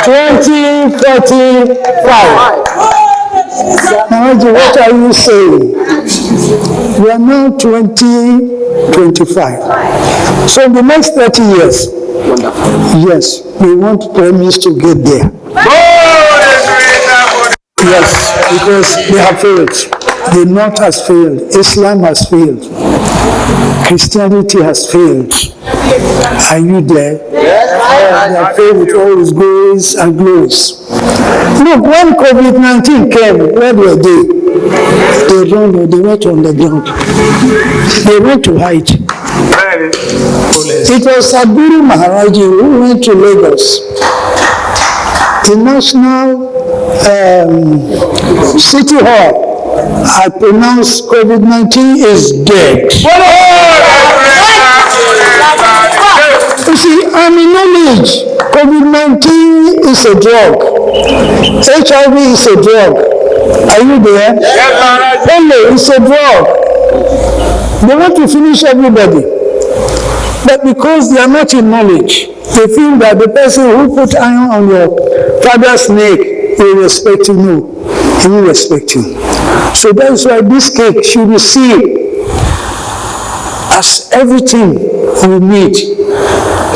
2045. Maharaj, what are you saying? We are now 2025. So in the next 30 years, yes, we want premise to get there. Yes, because they have failed. The North has failed. Islam has failed. Christianity has failed. Are you there? Yes, they have failed with all its glories and glories. Look, when COVID-19 came, where were they? They run or they went on the ground. They went to hide. It was Satguru Maharaj Ji who went to Lagos. The National City Hall had pronounced COVID-19 is dead. You see, I'm in knowledge. COVID-19 is a drug. HIV is a drug. Are you there? Polio is a drug. They want to finish everybody. But because they are not in knowledge, they feel that the person who put iron on your father's neck will respect you. No, he will respect you. So that's why this cake should be seen as everything we need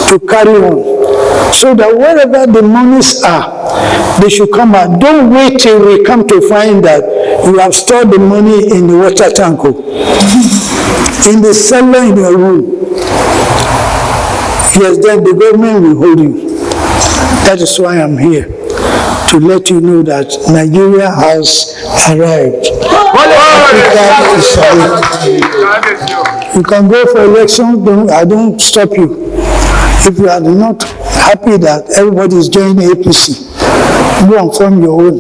to carry on. So that wherever the monies are, they should come out. Don't wait till we come to find that you have stored the money in the water tank, in the cellar in your room. Yes, then the government will hold you. That is why I'm here, to let you know that Nigeria has arrived. You can go for election, I don't stop you. If you are not happy that everybody is joining APC, go and form your own.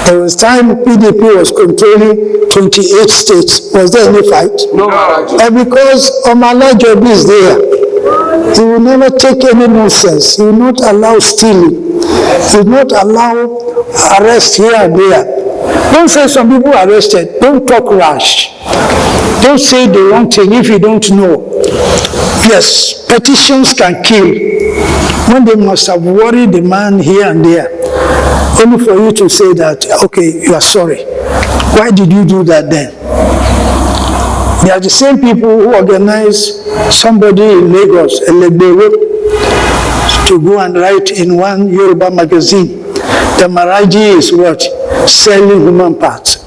There was time PDP was controlling 28 states. Was there any fight? No. And because Omala Jobi is there, he will never take any nonsense. He will not allow stealing. He will not allow arrest here and there. Don't say some people are arrested. Don't talk rash. Don't say the wrong thing if you don't know. Yes, petitions can kill. When they must have worried the man here and there, only for you to say that, okay, you are sorry. Why did you do that then? They are the same people who organize somebody in Lagos, Elegbero, to go and write in one Yoruba magazine that Maharaj Ji is what? Selling human parts.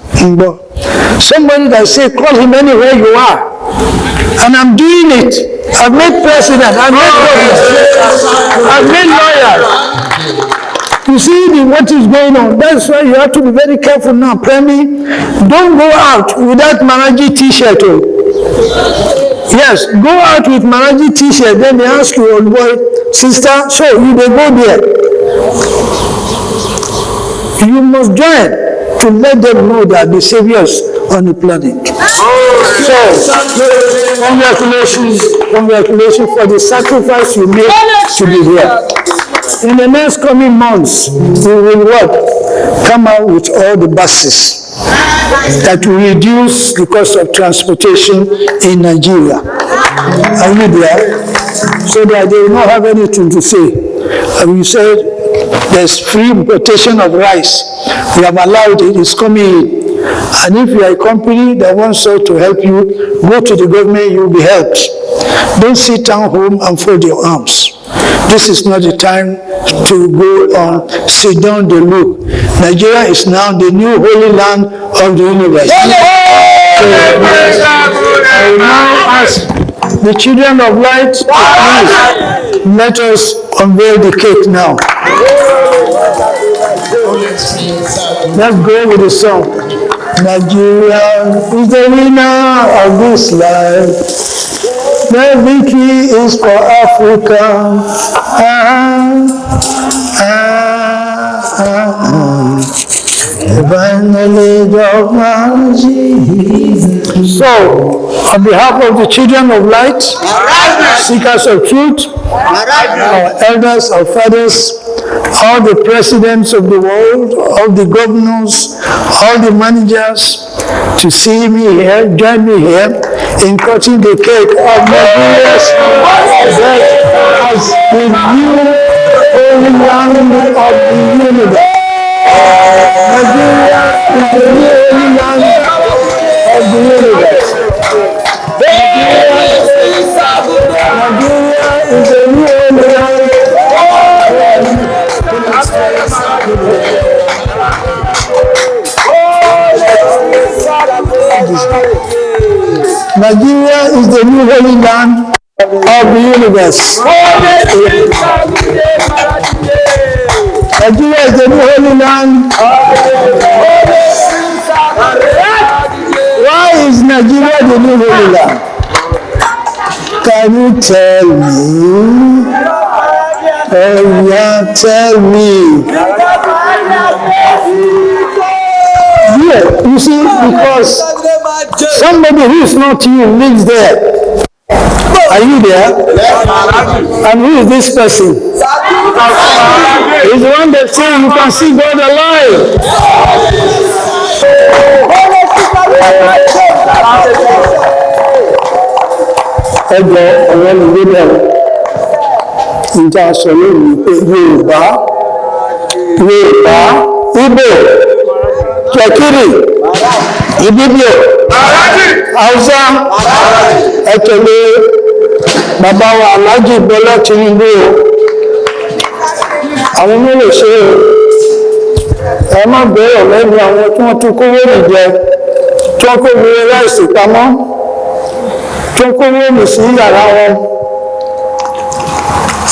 Somebody that say, call him anywhere you are. And I'm doing it. I've made president, I've made governors, I've made lawyers. You see what is going on. That's why you have to be very careful now. Premi, don't go out without Maharaj Ji t-shirt. Yes, go out with Maharaj Ji t-shirt. Then they ask you, old boy, sister, so you may go there. You must join to let them know that the saviors on the planet. So, congratulations for the sacrifice you made to be here. In the next coming months, we will what? Come out with all the buses that will reduce the cost of transportation in Nigeria. Are you there? So that they will not have anything to say. You said there's free importation of rice. We have allowed it, it's coming in. And if you are a company that wants to help you, go to the government, you will be helped. Don't sit down home and fold your arms. This is not the time to go on, sit down the look. Nigeria is now the new holy land of the universe. So, I will now ask the children of light to please let us unveil the cake now. Let's go with the song. Nigeria is the winner of this life. The victory is for Africa. Divine knowledge of Maharaj Ji. So, on behalf of the children of light, seekers of truth, our elders, our fathers, all the presidents of the world, all the governors, all the managers, to see me here, join me here in cutting the cake of Nigeria's that as the new holy land of the universe. Nigeria is the new holy land of the universe. Nigeria is the new holy land. Nigeria is the new holy land of the universe. Nigeria is the new holy land of Why is Nigeria the new Holy Land? Can you tell me? Oh yeah, tell me. Yeah, you see, because somebody who is not you lives there. Are you there? And who is this person? He's the one that says you can see God alive. Ẹgbẹ́ ọ̀rẹ́ mi ló bẹ̀rẹ̀ níta sọ lónìí pé Yorùbá, Ìgbò, Jẹ̀kírì, Ìbíbíò, Haúsá, ẹ̀tẹ̀lé bàbá wa Alhaji Bọ́lá Tinubu o. Àwọn ọmọ lè ṣe o. Ẹ má bẹ̀rẹ̀ lẹ́nu àwọn tí wọ́n tún kówó rì jẹ, tí wọ́n kó wúrẹ́ láìsí pamọ́, tí wọ́n kó wúrẹ́ sí yàrá wọn.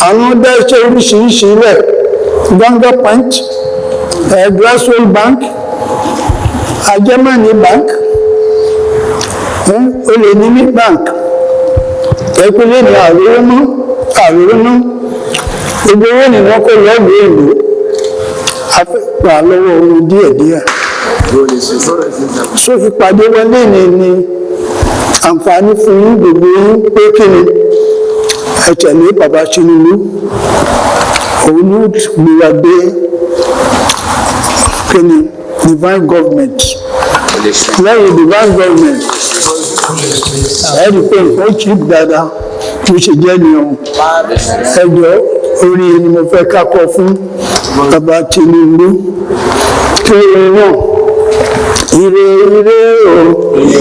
Àwọn dá iṣẹ́ oríṣiríṣi ilẹ̀, Ganga Point, Grasswell Bank, Ajamani Bank, Olèníní Bank, ẹkùnlé ní àrírúnú, gbogbo owó ni wọ́n kó lọ́gbọ̀ èlò, afẹ́pà lọ́wọ́ ohun díẹ̀díẹ̀. Só fi pàdé wọlé ní àǹfààní fún yín gbogbo yín pé kí ni ẹ tẹ̀lé bàbá Tinubu, òun ní gbéra dé kí ni divine government. Lẹ́yìn divine government, ẹ̀rí pé nǹkan cheap dáadáa tó ṣe jẹ́ ní ọ̀hún. Ẹjọ́ orí ni mo fẹ́ kákọ́ fún bàbá Tinubu kí orin náà ire ire o ire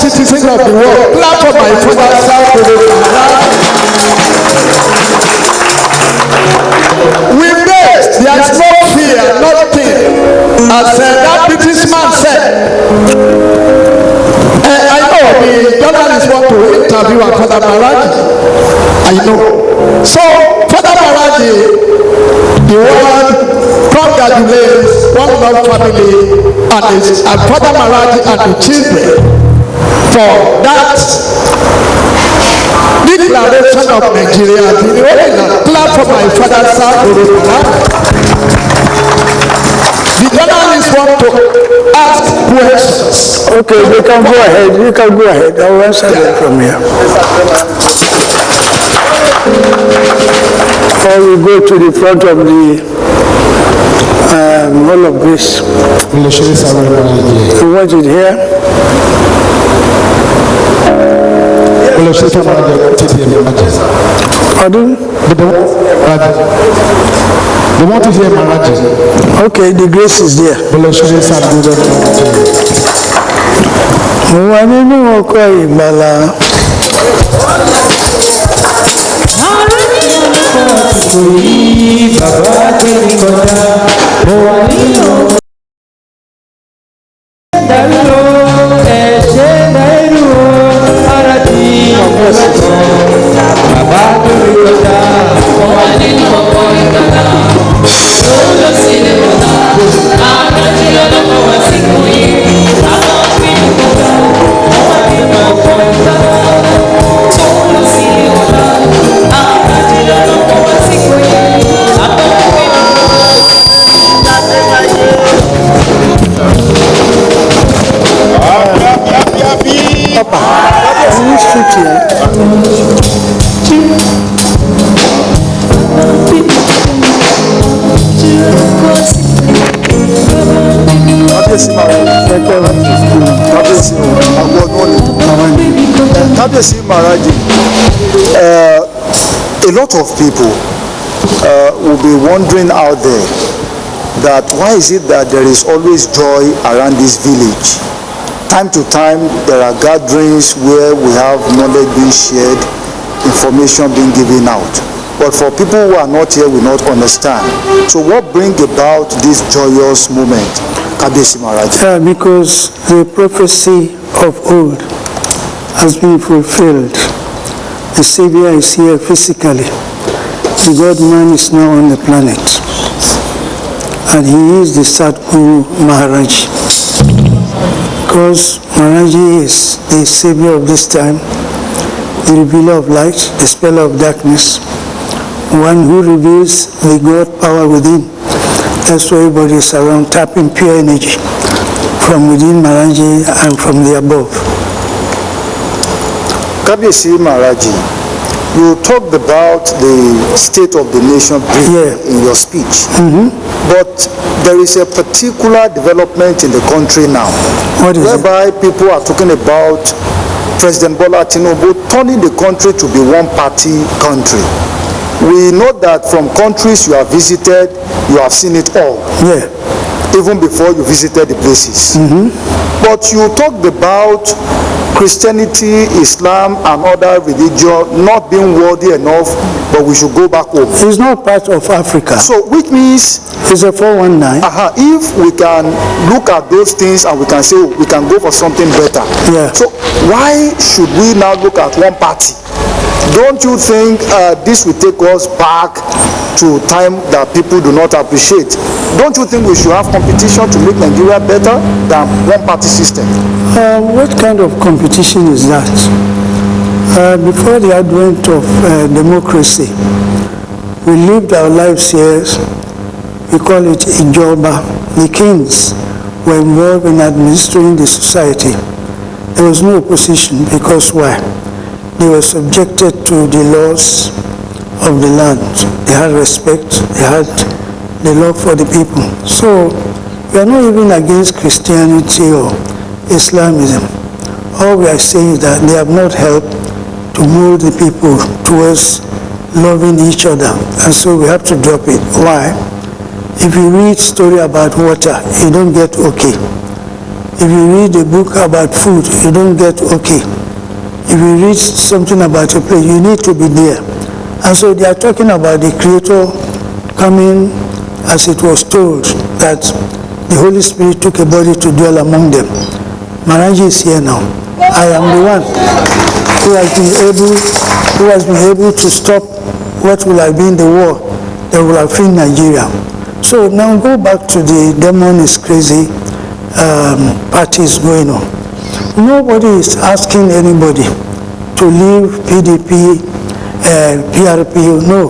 citizen of the world. Clap for my father, Satguru Maharaj. We made, there is no fear, nothing. As that British man said, I know the journalists want to interview our Father Maharaj. I know. So, Father Maharaj, the world congratulates one love family and Father Maharaj and the children for that declaration of Nigeria. Clap for my father, Satguru Maharaj. The journalists want to ask questions. Okay, you can go ahead. You can go ahead. I will answer them from here. Before we go to the front of the Hall of Grace, you want it here? Pardon? They want to hear Maharaj. Okay, the grace is there. Wà nínú ọkọ̀ ìgbàlà. Can you sit here? Kábíyèsí Maharaj Ji, a lot of people will be wondering out there that why is it that there is always joy around this village? Time to time there are gatherings where we have knowledge being shared, information being given out. But for people who are not here will not understand. So what brings about this joyous moment, Kábíyèsí Maharaj Ji? Because the prophecy of old has been fulfilled. The Savior is here physically. The God-man is now on the planet. And he is the Satguru Maharaj Ji. Because Maharaj Ji is the Savior of this time, the revealer of light, the speller of darkness, one who reveals the God power within. That's why everybody is around tapping pure energy from within Maharaj Ji and from the above. Kábíyèsí Maharaj Ji, you talked about the state of the nation briefly in your speech. But there is a particular development in the country now, whereby people are talking about President Bola Tinubu turning the country to be one-party country. We know that from countries you have visited, you have seen it all. Even before you visited the places. But you talked about Christianity, Islam, and other religion not being worthy enough, but we should go back home. It's not part of Africa. So, which means it's a 419. If we can look at those things and we can say, oh, we can go for something better. So, why should we now look at one party? Don't you think this will take us back to time that people do not appreciate? Don't you think we should have competition to make Nigeria better than one-party system? What kind of competition is that? Before the advent of democracy, we lived our lives here. We call it Ijoba. The kings were involved in administering the society. There was no opposition because why? They were subjected to the laws of the land. They had respect, they had the love for the people. So we are not even against Christianity or Islamism. All we are saying is that they have not helped to mold the people towards loving each other. And so we have to drop it. Why? If you read story about water, you don't get okay. If you read a book about food, you don't get okay. If you read something about a place, you need to be there. And so they are talking about the Creator coming, as it was told, that the Holy Spirit took a body to dwell among them. Maharaj Ji is here now. I am the one who has been able to stop what will have been the war that will have filled Nigeria. So now go back to the demon is crazy parties going on. Nobody is asking anybody to leave PDP, PRP. No.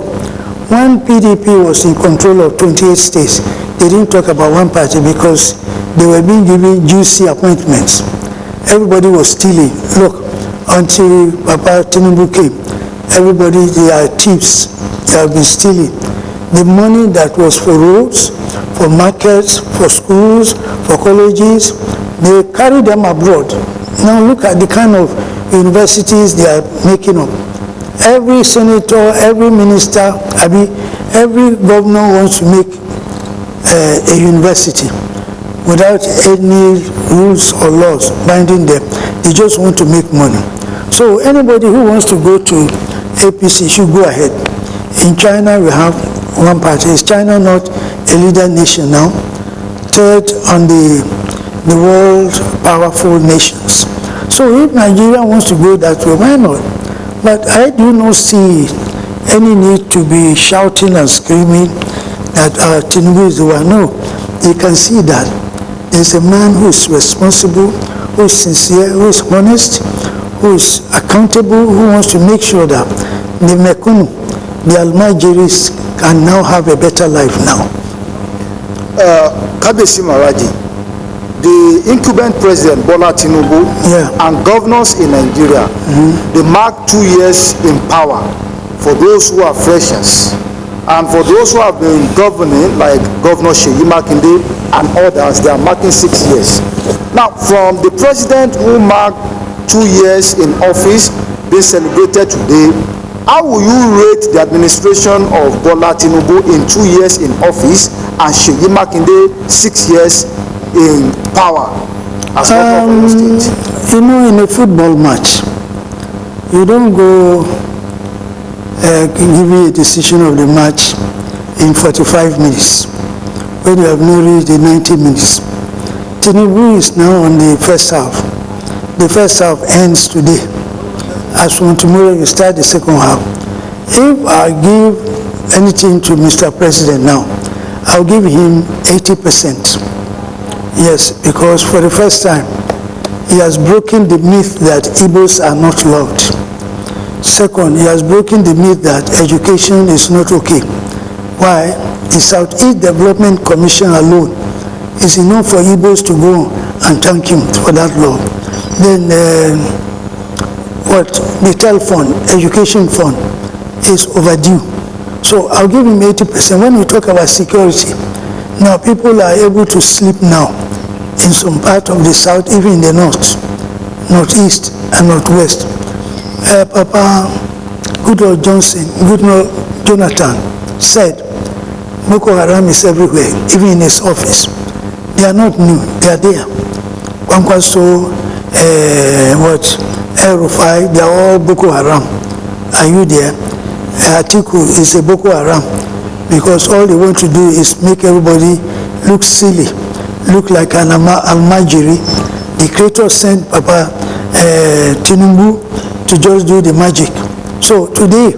When PDP was in control of 28 states, they didn't talk about one party because they were being given juicy appointments. Everybody was stealing. Look, until Papa Tinubu came, everybody, they are thieves. They have been stealing. The money that was for roads, for markets, for schools, for colleges, they carry them abroad. Now look at the kind of universities they are making up. Every senator, every minister, every governor wants to make a university without any rules or laws binding them. They just want to make money. So anybody who wants to go to APC should go ahead. In China, we have one party. Is China not a leader nation now? Third on the world powerful nations. So if Nigeria wants to go that way, why not? But I do not see any need to be shouting and screaming that Tinubu is the one. No, you can see that there's a man who is responsible, who is sincere, who is honest, who is accountable, who wants to make sure that the Mekunu, the Almajiris can now have a better life now. Kábíyèsí Maharaj Ji, the incumbent president Bola Tinubu and governors in Nigeria, they mark 2 years in power for those who are freshers. And for those who have been governing, like Governor Seyi Makinde and others, they are marking 6 years. Now, from the president who marked 2 years in office being celebrated today, how will you rate the administration of Bola Tinubu in 2 years in office and Seyi Makinde 6 years in power as governor of the state? You know, in a football match, you don't go giving a decision of the match in 45 minutes when you have not reached the 90 minutes. Tinubu is now on the first half. The first half ends today. As from tomorrow, you start the second half. If I give anything to Mr. President now, I'll give him 80%. Yes, because for the first time, he has broken the myth that Igbos are not loved. Second, he has broken the myth that education is not okay. Why? The Southeast Development Commission alone is enough for Igbos to go and thank him for that law. Then, the TEL fund, education fund, is overdue. So I'll give him 80%. When we talk about security, now people are able to sleep now in some part of the South, even in the North, Northeast, and Northwest. Papa Goodluck Jonathan said Boko Haram is everywhere, even in his office. They are not new, they are there. Kwankwaso, El Rufai, they are all Boko Haram. Are you there? Atiku is a Boko Haram because all they want to do is make everybody look silly, look like an Almajiri. The creator sent Papa Tinubu to just do the magic. So today,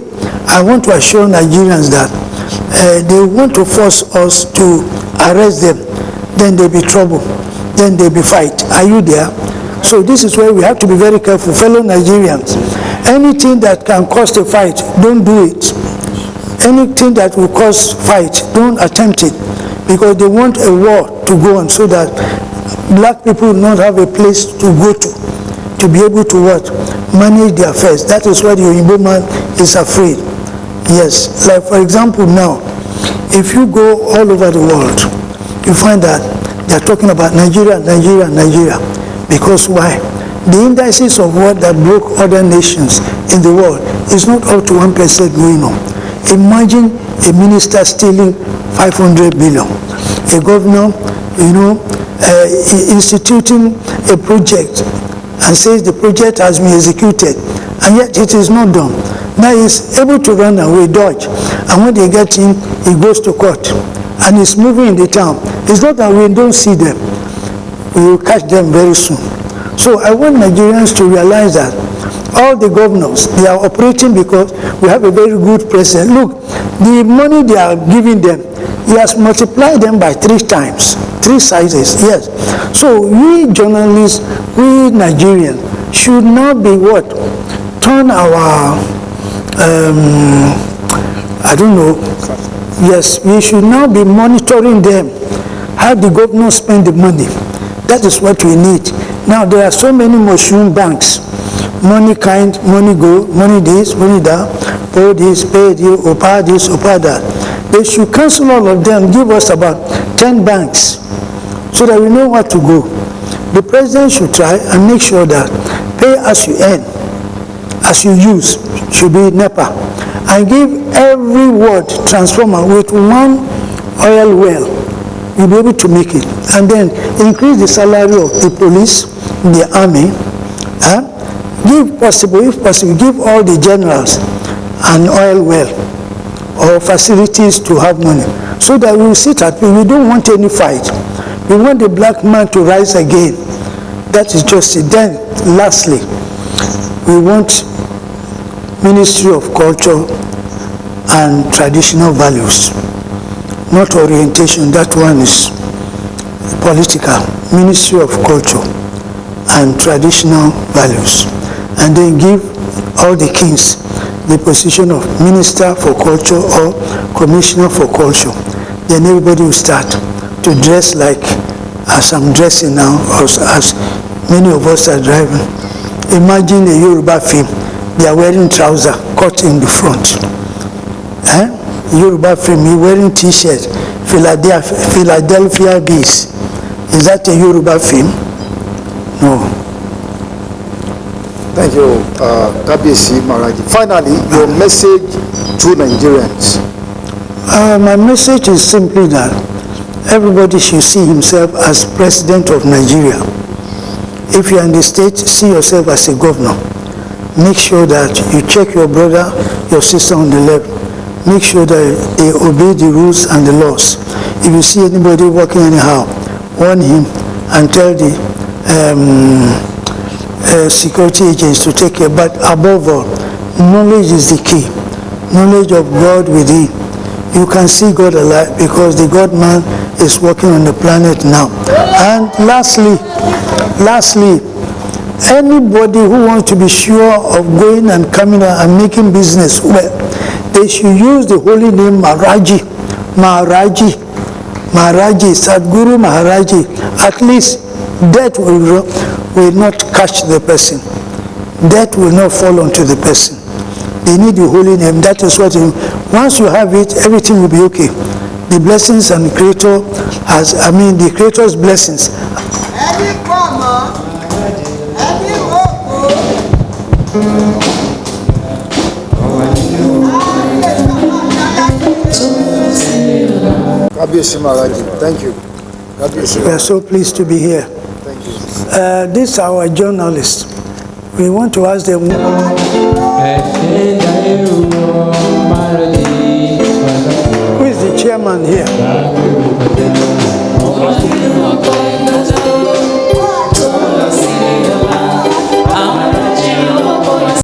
I want to assure Nigerians that they want to force us to arrest them, then there'll be trouble, then there'll be fight. Are you there? So this is where we have to be very careful, fellow Nigerians. Anything that can cause a fight, don't do it. Anything that will cause fight, don't attempt it, because they want a war to go on so that black people will not have a place to go to be able to what? Manage their affairs. That is why the Oyinbo man is afraid. Yes, like for example now, if you go all over the world, you find that they're talking about Nigeria, Nigeria, Nigeria. Because why? The indices of what that broke other nations in the world is not up to 1% going on. Imagine a minister stealing 500 billion. A governor, instituting a project and says the project has been executed, and yet it is not done. Now he's able to run away, dodge, and when they get him, he goes to court, and he's moving in the town. It's not that we don't see them. We will catch them very soon. So I want Nigerians to realize that all the governors, they are operating because we have a very good president. Look, the money they are giving them, he has multiplied them by 3 times, 3 sizes, yes. So we journalists, we Nigerians, should not be what? Turn our, yes, we should now be monitoring them, how the governors spend the money. That is what we need. Now there are so many mushroom banks. Money kind, money go, money this, money that, pay this, pay this, opa this, opa that. They should cancel all of them, give us about 10 banks so that we know what to go. The president should try and make sure that pay as you earn, as you use, should be NEPA. And give every ward transformer with 1 oil well. You'll be able to make it. And then increase the salary of the police, the army. If possible, give all the generals an oil well or facilities to have money, so that we will sit at peace. We don't want any fight. We want the black man to rise again. That is just it. Then, lastly, we want Ministry of Culture and Traditional Values, not orientation. That one is political. Ministry of Culture and Traditional Values. And then give all the kings the position of Minister for Culture or Commissioner for Culture. Then everybody will start to dress like as I'm dressing now, or as many of us are driving. Imagine a Yoruba film. They are wearing trousers cut in the front. Yoruba film, he wearing t-shirt, Philadelphia bees. Is that a Yoruba film? No. Thank you, Grace Maharaj Ji. Finally, your message to Nigerians. My message is simply that everybody should see himself as president of Nigeria. If you are in the state, see yourself as a governor. Make sure that you check your brother, your sister on the left. Make sure that they obey the rules and the laws. If you see anybody walking anyhow, warn him and tell the security agents to take care. But above all, knowledge is the key. Knowledge of God within. You can see God alive because the God man is walking on the planet now. And lastly, anybody who wants to be sure of going and coming out and making business well, they should use the holy name Maharaj Ji, Satguru Maharaj Ji. At least death will not catch the person. Death will not fall onto the person. They need the holy name. That is what once you have it, everything will be okay. The blessings and the Creator the Creator's blessings. Grace Maharaj Ji, thank you. We are so pleased to be here. Thank you. This is our journalist. We want to ask them. Who is the chairman here?